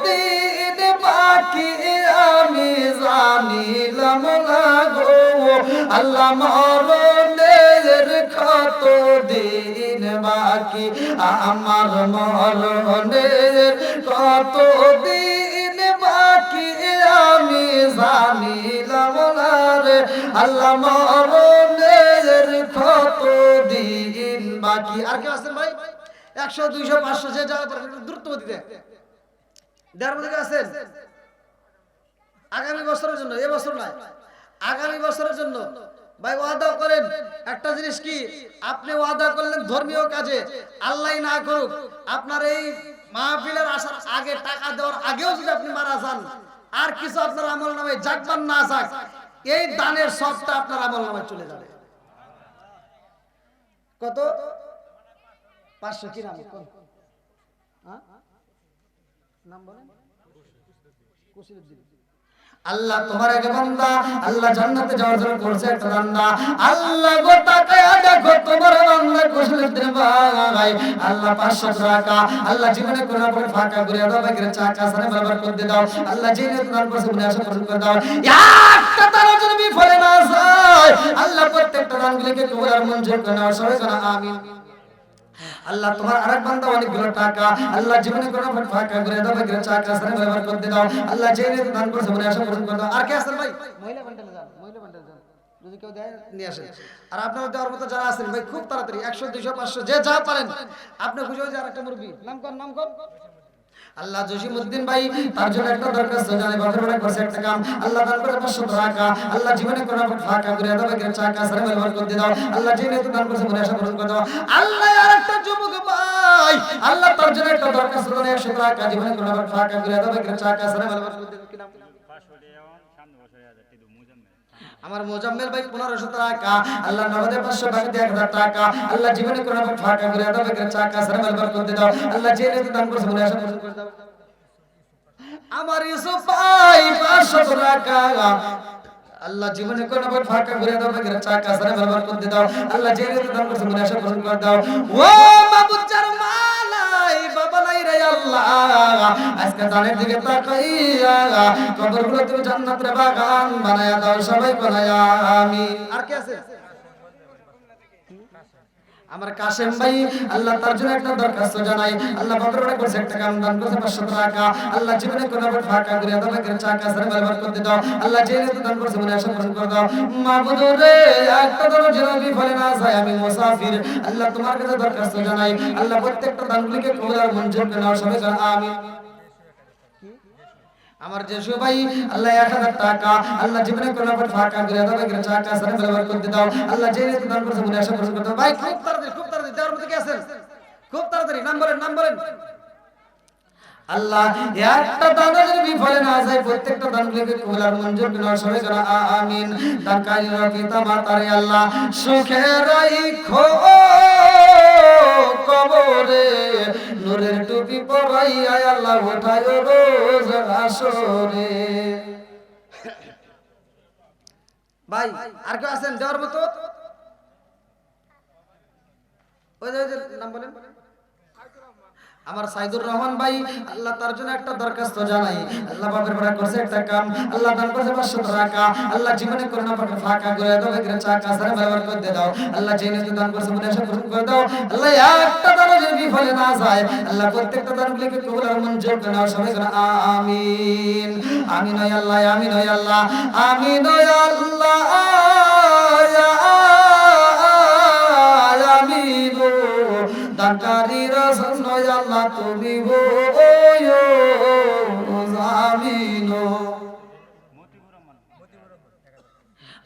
দিন বাকি আমি জানিলাম না গো আল্লাহ মরণের কত দিন বাকি আমার মরণের কত দিন বাকি আমি জানিলাম না রে আল্লাহ মরণের কত দিন বাকি। আর কেউ আছেন ভাই 100 200 500 যে যা দ্রুত গতিতে দেড় মধ্যে আছেন আগামী বছরের জন্য এই বছর নয় আগামী বছরের জন্য ভাই ওয়াদা করেন একটা জিনিস কি আপনি ওয়াদা করলেন ধর্মীয় কাজে আল্লাহ না করুক আপনার এই মাহফিলের আসার আগে টাকা দেওয়ার আগেও যদি আপনি মারা যান আর কিছু আপনার আমল নামে যাকবান না যাক এই দানের সবটা আপনার আমল নামে চলে যাবে। কত 500 কি নাম নাম বলেন কুশিলউদ্দিন। আল্লাহ তোমার এক বান্দা আল্লাহ জান্নাতে যাওয়ার জন্য করছে একটা বান্দা আল্লাহ গো তাকায়া দেখো তোমার বান্দা কুশিলউদ্দিন ভাই আল্লাহ 500 টাকা আল্লাহ জীবনে কোন পরে ফাঁকা করে দাও বাকির চাকা সারে বরাবর করে দাও আল্লাহ জিনে দান করছে মনে আশা পূরণ করে দাও একটা তারা যদি বিফলে না যায় আল্লাহ প্রত্যেকটা দানগুলোকে কবুল আর মঞ্জুর করে নাও সবাই বলেন আমিন। আল্লাহ তোমার আরেক বান্দা অনেকগুলো টাকা আল্লাহ জীবনে কোন ফাঁকা করে দাও বাকির চাকা সারে বরাবর করে দাও আল্লাহ জিনে দান করছে মনে আশা পূরণ করে দাও। আর কে আছেন ভাই মহিলা বান্ডেলে যান মহিলা বান্ডেলে যান যদি কেউ দেয় নিয়ে আসেন। আর আপনারা দেওয়ার মতো যারা আছেন ভাই খুব তাড়াতাড়ি 100 200 500 যে যা পারেন আপনি খুঁজে যে আরেকটা মুরগি নাম কোন আল্লাহ জসিমউদ্দিন ভাই তার জন্য একটা দরখাস্ত জানে বদরবাড়া করছে একটা কাম আল্লাহ দান করে 500 টাকা আল্লাহ জীবনে কোন ফাঁকা করে দাও বাকির চাকা সারে বরাবর করে দাও আল্লাহ জিনে দান করছে মনে আশা পূরণ করে দাও। আল্লাহ আরেকটা যুবক ভাই আল্লাহ তার জন্য একটা দরখাস্ত জানে 100 টাকা জীবনে কোন ফাঁকা করে দাও বাকির চাকা সারে বরাবর করে দাও। কি নাম আমার মোজাম্মেল ভাই 1500 টাকা আল্লাহ নগদে 500 টাকা দিয়ে 1000 টাকা আল্লাহ জীবনে কোন ফাঁকা করে দাও বাকির চাকা সারে বরাবর করে দাও আল্লাহ জিনে দান করছে মনে আশা পূরণ করে দাও। আমার ইউসুফ ভাই 500 টাকা আল্লাহ জীবনে কোন ফাঁকা করে দাও বাকির চাকা সারে বরাবর করে দাও আল্লাহ জিনে দান করছে মনে আশা পূরণ করে দাও। ও মাবুদ যার মালাই বাবা নাই রে আল্লাহ আজকে দানের দিকে তাকাইয়া কবরগুলো তুমি জান্নাতের বাগান বানায়া দাও সবাই বানায়া আমিন। আর কে আছে আমার কাশেম ভাই আল্লাহ তার জন্য একটা দরখাস্ত জানাই আল্লাহ বদরবাড়া করছে একটা কাম দান করছে 500 টাকা আল্লাহ জীবনে কোন ফাঁকা করে দাও বাকির চাকা সারে বরাবর করে দাও আল্লাহ জিনে দান করছে মনে আশা পূরণ করে দাও। মাবুদ রে একটা দান যেন বিফলে না যায় আমি মুসাফির আল্লাহ তোমার কাছে দরখাস্ত জানাই আল্লাহ প্রত্যেকটা দানগুলোকে কবুল আর মঞ্জুর করে নাও সবাই বলেন আমিন। আমার জেসু ভাই আল্লাহ 1000 টাকা আল্লাহ জীবনে কোন ফাঁকা করে দাও বাকির চাকা সারে বরাবর করে দাও আল্লাহ জিনে দান করছে মনে আশা পূরণ করে দাও। ভাই খুব তাড়াতাড়ি দেওয়ার মধ্যে কি আছেন খুব তাড়াতাড়ি নাম বলেন আল্লাহ একটা দান যদি বিফলে না যায় প্রত্যেকটা দানগুলোকে কবুল আর মঞ্জুর করে নাও সবাই বলেন আমিন। দানকারীর পিতা মাতারে আল্লাহ সুখে রাখো কবরে নূরের টুপি পরাইয়া আল্লাহ উঠায় রোজ হাসরে। ভাই আর কেউ আছেন দেওয়ার মতো ওই নাম বলেন আমার সাইদুর রহমান ভাই আল্লাহ তার জন্য একটা দরখাস্ত জানাই আল্লাহ বাবার বড় করছে একটা কাম আল্লাহ দান করছে 500 টাকা আল্লাহ জীবনে কোন না ফাঁকা করে দাও বাকির চাকা সারে বরাবর করে দাও আল্লাহ জিনে দান করছে মনে আশা পূরণ করে দাও আল্লাহ একটা দান যদি বিফলে না যায় আল্লাহ প্রত্যেকটা দানগুলোকে কবুল আর মঞ্জুর করে নাও সবাই বলেন আমিন। আমিন ওয়া আল্লাহ আমিন ওয়া আল্লাহ আমিন ওয়া আল্লাহ আমিন দানকারীর জন্য আল্লাহ তুমি গো আমিন।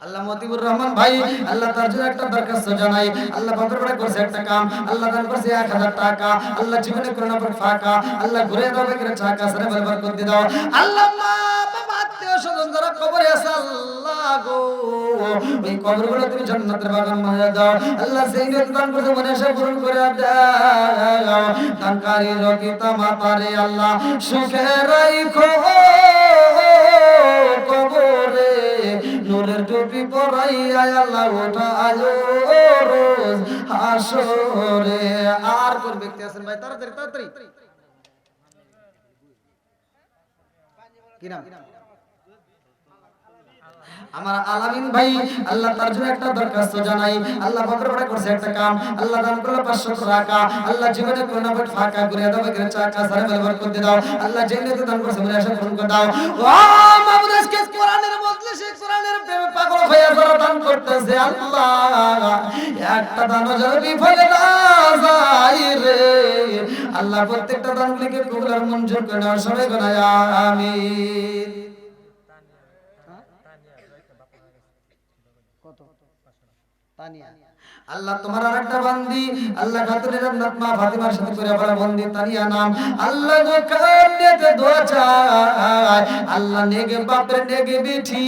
আল্লাহ মতিউর রহমান ভাই আল্লাহ তার জন্য একটা দরখাস্ত জানাই আল্লাহ বদরবাড়া করছে একটা কাম আল্লাহ দান করছে 1000 টাকা আল্লাহ জীবনে কোন না ফাঁকা আল্লাহ ঘুরে দাও বাকির চাকা সারে বরাবর করে দাও আল্লাহ মা বাবা আত্মীয় স্বজন যারা কবরে আছে আল্লাহ গো ওই কবরগুলো তুমি জান্নাতের বাগান বানিয়ে দাও আল্লাহ সেই নিয়ত দান করছে মনে আশা পূরণ করে দাও। দানকারীর পিতা মাতারে আল্লাহ সুখে রাখো কবরে নূর ফুলের টুপি পরাইয়া আল্লাহ উঠায় রোজ হাসরে। আর কোন ব্যক্তি আছেন ভাই তাড়াতাড়ি তাড়াতাড়ি কি নাম? আমার আলামিন ভাই আল্লাহ তার জন্য একটা দরখাস্ত জানাই। আল্লাহ বকরবড়া করছে একটা কাম, আল্লাহ দান করলো 500 টাকা। আল্লাহ জীবনে কোনো বট ফাঁকা করে দাও, করে চাকা সারে বরকত দিয়ে দাও। আল্লাহ যেগুলো দান করছে মনে আশা পূরণ করে দাও। ও মাবুদ, আজকে কোরআনের মজলিসে কোরআনের প্রেমে পাগল হয়ে যারা দান করতেছে আল্লাহ, একটা দানও যেন বিফলে না যায় রে আল্লাহ। প্রত্যেকটা দানগুলিকে কবুল আর মঞ্জুর করে নাও সবাই বলে আমিন। তানিয়া আল্লাহ তোমার আরেকটা বান্দি আল্লাহ খাতুনের জান্নাত মা ফাতিমার সাথে করে বলা বান্দি তানিয়া নাম আল্লাহ গো কান্নাতে দোয়া চায় আল্লাহ নেগে বাপের নেগে বিঠি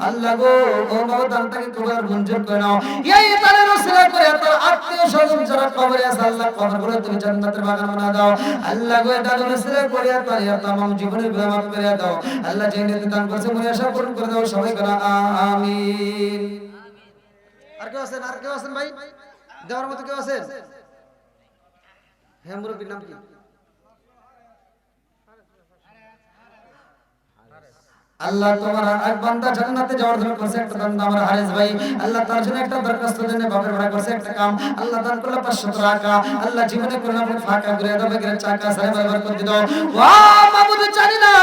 আল্লাহ গো ও মওদানটাকে কবর মঞ্জুর করে নাও। এই তারে রসুলা করে তার আত্মীয় স্বজন যারা কবরে আছে আল্লাহ কবরগুলো তুমি জান্নাতের বাগান বানায় দাও। আল্লাহ গো এটা রসুলা করে তার तमाम জীবনের গুনাহ মাফ করে দাও। আল্লাহ যে নিয়ত দান করেছে মনে আশা পূরণ করে দাও সবাই বলে আমিন। আর কেউ আছেন? আর কেউ আছেন ভাই দেওয়ার মতো কেউ আছেন? হ্যাঁ মুরব্বীর নাম কি? আল্লাহ তোমার এক বান্দা জান্নাতে যাওয়ার জন্য করছে একটা দান আমার হারিস ভাই আল্লাহ তার জন্য একটা দরখাস্ত জন্য বাপের ভাড়া করছে একটা কাম আল্লাহ দান করলো 500 টাকা। আল্লাহ জীবনে কোনো না ফাঁকা করে দাও, বেগের চাকা সারে বরকত দিয়ে দাও। ওয়া মাবুদ জানি না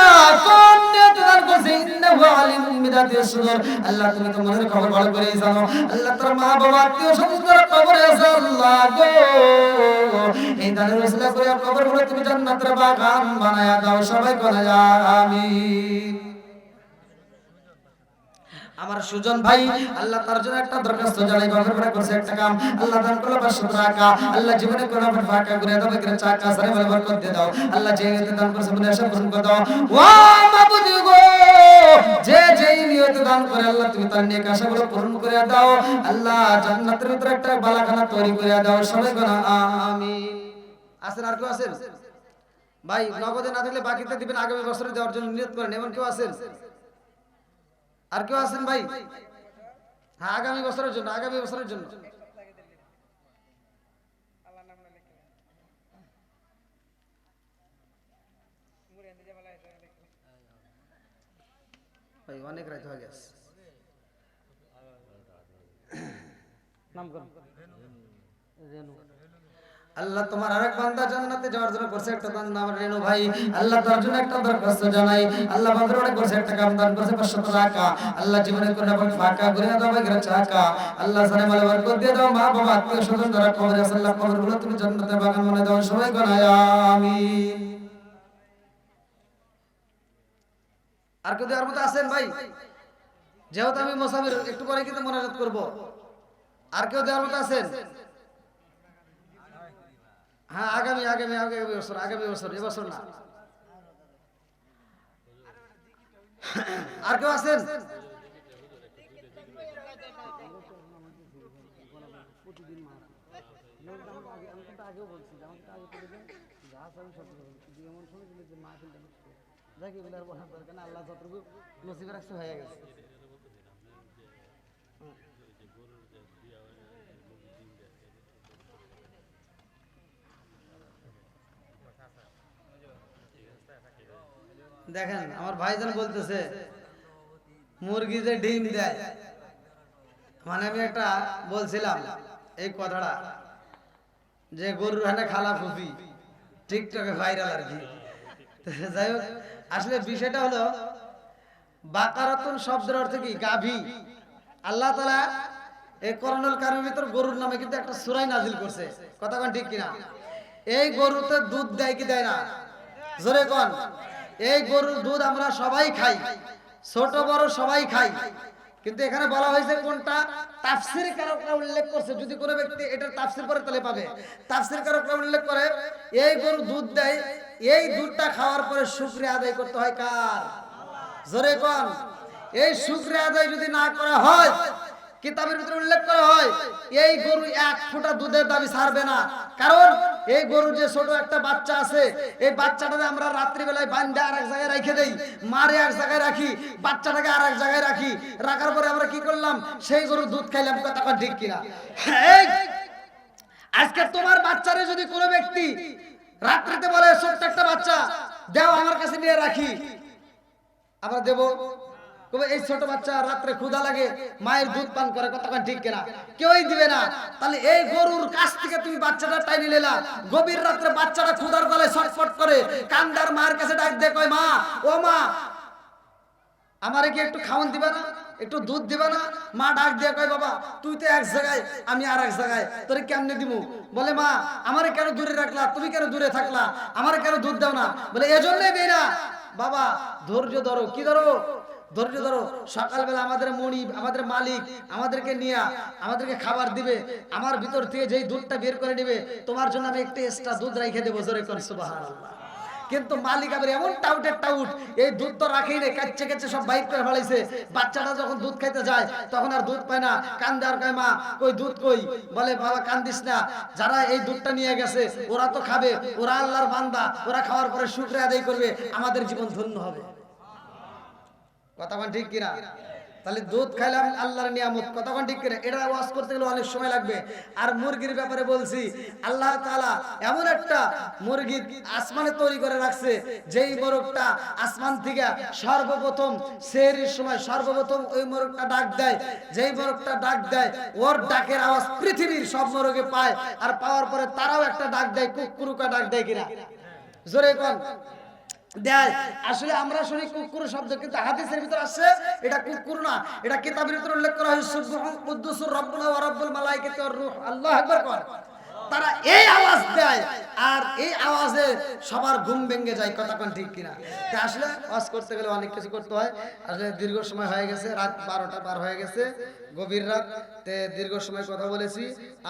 কোন নিয়ত দান করছে ইন্নাহু আলিমুম বিদাতিস সুদূর। আল্লাহ তুমি তো মনের খবর ভালো করে জানো। আল্লাহ তোর মা বাবা আত্মীয় স্বজন যারা কবরে আছে আল্লাহ গো এই দানের ওসিলা করে কবরগুলো তুমি জান্নাতের বাগান বানায়া দাও সবাই বলে আমিন। আমার সুজন ভাই আল্লাহ তার জন্য একটা দরখাস্ত জানাই বাপের ভাড়া করছে একটা কাম আল্লাহ দান করলো 500 টাকা। আল্লাহ জীবনে কোনো না ফাঁকা করে দাও, বেগের চাকা সারে বরকত দিয়ে দাও। আল্লাহ যে নিয়ত দান করছে মনে আশা পূরণ করে দাও। ওয়া মাবুদ গো যে যেই নিয়ত দান করে আল্লাহ তুমি তার নেক আশাগুলো পূরণ করে দাও। আল্লাহ জান্নাতের ভিতরে একটা বালাখানা তৈরি করে দাও সবাই বলে আমিন। আছেন? আর কেউ আছেন ভাই? নগদে না দিলে বাকিতে দিবেন, আগামী বছরে দেওয়ার জন্য নিয়ত করেন। এমন কেউ আছেন? আর কেউ আছেন ভাই? হ্যাঁ আগামী বছরের জন্য, আগামী বছরের জন্য ভাই অনেক রাত হয়ে গেছে। নাম করুন রেনু। আল্লাহ তোমার আরেক বান্দা জান্নাতে যাওয়ার জন্য করছে একটা দান নাম রেনু ভাই আল্লাহ তার জন্য একটা দরখাস্ত জানাই। আল্লাহ বান্দা করছে একটা কাম দান করছে 500 টাকা। আল্লাহ জীবনে কোনো না ফাঁকা করে দাও, বেগের চাকা আল্লাহ সারে বরকত দিয়ে দাও। মা বাবা আত্মীয় স্বজন যারা কবরে আছে আল্লাহ কবরগুলো তুমি জান্নাতের বাগান বানায় দাও সবাই বলে আমিন। আর কেউ দেওয়ার মতো আছেন ভাই? যেহেতু আমি মুসাফির একটু পরে কিন্তু মোনাজাত করব। আর কেউ দেওয়ার মতো আছেন? হ্যাঁ আগামী আগামী আগামী বছর, আগামী বছর, এবছর না। আর কেউ আছেন? আল্লাহ যতটুকু নসিবে রাখছে হয়ে গেছে। দেখেন আমার ভাইজান বলতেছে মুরগি যে ডিম দেয়, মানে আমি একটা বলছিলাম এই কথাটা যে গরুর হানে খালা ফুফি টিকটকে ভাইরাল আর কি। যাই হোক আসলে বিষয়টা হলো বাকারাতুন শব্দের অর্থ কি? গাভী। আল্লাহ তাআলা এই কোরআনুল কারীমের ভিতর গরুর নামে কিন্তু একটা সূরা নাজিল করছে, কথা কোন ঠিক কিনা? এই গরুতে দুধ দেয় কি দেয় না? জোরে কোন। এই গরুর দুধ আমরা সবাই খাই, ছোট বড় সবাই খাই, কিন্তু এখানে বলা হয়েছে কোনটা? তাফসীর কারকরা উল্লেখ করছে, যদি কোনো ব্যক্তি এটার তাফসীর করে তাহলে পাবে। তাফসীর কারকরা উল্লেখ করে এই গরু দুধ দেয়, এই দুধটা খাওয়ার পরে শুকরিয়া আদায় করতে হয় কার? জোরে কোন। এই শুকরিয়া আদায় যদি না করা হয় কিতাবের ভিতরে উল্লেখ করা হয় এই গরু এক ফোঁটা দুধের দাবি ছাড়বে না, কারণ এই গরুর যে ছোট একটা বাচ্চা আছে, এই বাচ্চাটাকে আমরা রাত্রিবেলায় বান্ধে আর এক জায়গায় রেখে দেই, মারে এক জায়গায় রাখি, বাচ্চাটাকে আর এক জায়গায় রাখি, রাখার পরে আমরা কি করলাম, সেই গরুর দুধ খাইলাম। কথা ঠিক কিনা? আজকে তোমার বাচ্চারে যদি কোনো ব্যক্তি রাত্রিতে বলে ছোট্ট একটা বাচ্চা দাও আমার কাছে নিয়ে রাখি, আমরা দেবো? এই ছোট বাচ্চা রাত্রে ক্ষুধা লাগে, মায়ের দুধ পান করে, কতক্ষণ ঠিক কিনা? কেউই দিবে না। তাহলে এই গরুর কাছ থেকে তুমি বাচ্চাটা টাইনি নিলা, গভীর রাত্রে বাচ্চাটা ক্ষুধার গলায় ছটফট করে কান্দার মায়ের কাছে ডাক দিয়ে কয়, মা ও মা আমারে কি একটু খাওয়ান দিবে না, একটু দুধ দিবে না? মা ডাক দিয়ে কয়, বাবা তুই তো এক জায়গায় আমি আর এক জায়গায়, তোরে কেমনে দিব? বলে, মা আমারে কেন দূরে রাখলা, তুমি কেন দূরে থাকলা, আমারে কেন দুধ দাও না? বলে এজন্যই দেই না। বাবা ধৈর্য ধরো। কি ধরো? ধৈর্য ধরো। সকালবেলা আমাদের মনিব, আমাদের মালিক আমাদেরকে নিয়ে আমাদেরকে খাবার দিবে, আমার ভিতর থেকে যেই দুধটা বের করে নিবে, তোমার জন্য আমি একটু এক্সট্রা দুধ রেখে দেবো। জোরে কোন সুবহানাল্লাহ। কিন্তু মালিক আবার এমন টাউটের টাউট, এই দুধ তো রাখেই রে, কাচ্ছে কাচ্ছে সব বাইর করে ফেলাইছে। বাচ্চাটা যখন দুধ খাইতে যায় তখন আর দুধ পায় না, কান্দে আর কয়, মা কই দুধ কই? বলে, বাবা কান্দিস না, যারা এই দুধটা নিয়ে গেছে ওরা তো খাবে, ওরা আল্লাহর বান্দা, ওরা খাওয়ার পরে শুকরিয়া আদায় করবে, আমাদের জীবন ধন্য হবে। কথা ঠিক কিনা? তাহলে দুধ খাইলাম আল্লাহর নিয়ামত, কতক্ষণ ঠিক কিনা? এটা ওয়াজ করতে গেলে অনেক সময় লাগবে। আর মুরগির ব্যাপারে বলছি, আল্লাহ তাআলা এমন একটা মুরগি আসমানে তৈরি করে রাখছে, যেই মোরগটা আসমান থেকে সর্বপ্রথম সেহরির সময় সর্বপ্রথম ওই মোরগটা ডাক দেয়, যেই মোরগটা ডাক দেয় ওর ডাকের আওয়াজ পৃথিবীর সব মোরগে পায়, আর পাওয়ার পরে তারাও একটা ডাক দেয়, কুকুরুকা ডাক দেয় কিনা? জোরে কোন দেয়। আসলে আমরা শুনি কুকুর শব্দ, কিন্তু হাদিসের ভিতর আছে এটা কুকুর না, এটা কিতাবের ভিতর উল্লেখ করা হয়েছে সুবহান কুদ্দুসুর রাব্বুনা ওয়া রাব্বুল মালায়েকাতি ওয়ার রূহ। আল্লাহু আকবার কর। তারা এই আওয়াজ দেয়, আর এই আওয়াজে সবার ঘুম ভেঙে যায়। কতক্ষণ ঠিক কিনা? আসলে ওয়াজ করতে গেলে অনেক কিছু করতে হয়। আসলে দীর্ঘ সময় হয়ে গেছে, রাত 12টা পার হয়ে গেছে, গভীর রাত, দীর্ঘ সময় কথা বলেছি।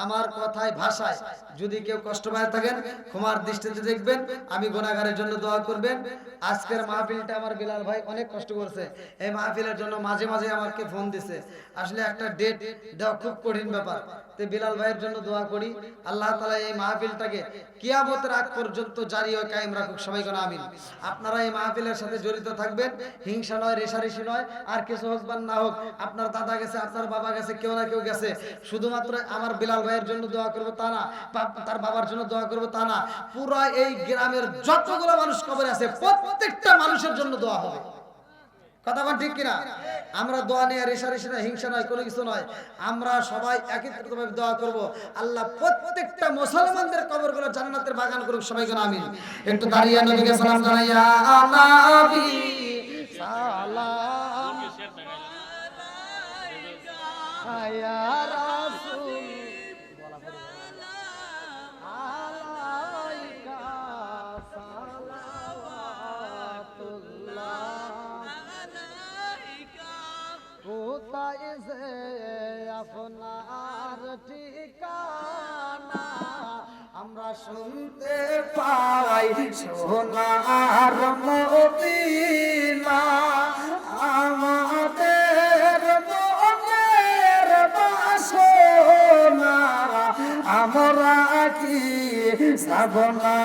আমার কথায় ভাষায় যদি কেউ কষ্ট পায় থাকেন ক্ষমার দৃষ্টিতে দেখবেন, আমি গুনাহগারের জন্য দোয়া করবেন। আজকের মাহফিলটা আমার বিলাল ভাই অনেক কষ্ট করছে, এই মাহফিলের জন্য মাঝে মাঝে আমাকে ফোন দিছে। আসলে একটা ডেট দেওয়া খুব কঠিন ব্যাপার, তো বিলাল ভাইয়ের জন্য দোয়া করি, আল্লাহ তাআলা এই মাহফিলটাকে কিয়ামতের আগ পর্যন্ত জারি ও কায়েম রাখুক। সবাই কোন আমিন। আপনারা এই মাহফিলের সাথে জড়িত থাকবেন, হিংসা নয়, রেশারেশি নয়, আর কিছু হোক বা না হোক, আপনার দাদা গেছে, আপনার বাবা গেছে, কেউ না কেউ গেছে, শুধুমাত্র আমার বিলাল ভাইয়ের জন্য দোয়া করবো তা না, তার বাবার জন্য দোয়া করবো তা না, পুরো এই গ্রামের যতগুলো মানুষ কবরে আছে প্রত্যেকটা মানুষের জন্য দোয়া হবে। কথা ঠিক কিনা? আমরা দোয়া নিয়ে রেশারেশি নয়, হিংসা নয়, কোনো কিছু নয়, আমরা সবাই একত্রিতভাবে দোয়া করব, আল্লাহ প্রত্যেকটা মুসলমানদের কবরগুলো জান্নাতের বাগান করুক। সবাই কোন আমিন। একটু দাঁড়িয়ে নবীকে সালাম জানাই, ইয়া নবী সালাম আলাইকা ইয়া রাসূল আলাইকা সালাওয়াতুল্লাহ আলাইকা। কোথায় যে আপনার ঠিকানা আমরা শুনতে পাই, সোনার মদিনা আমাদের মনের বাসনা, আমরা কি যাব না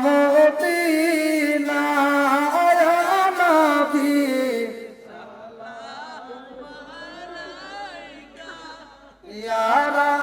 মদিনা?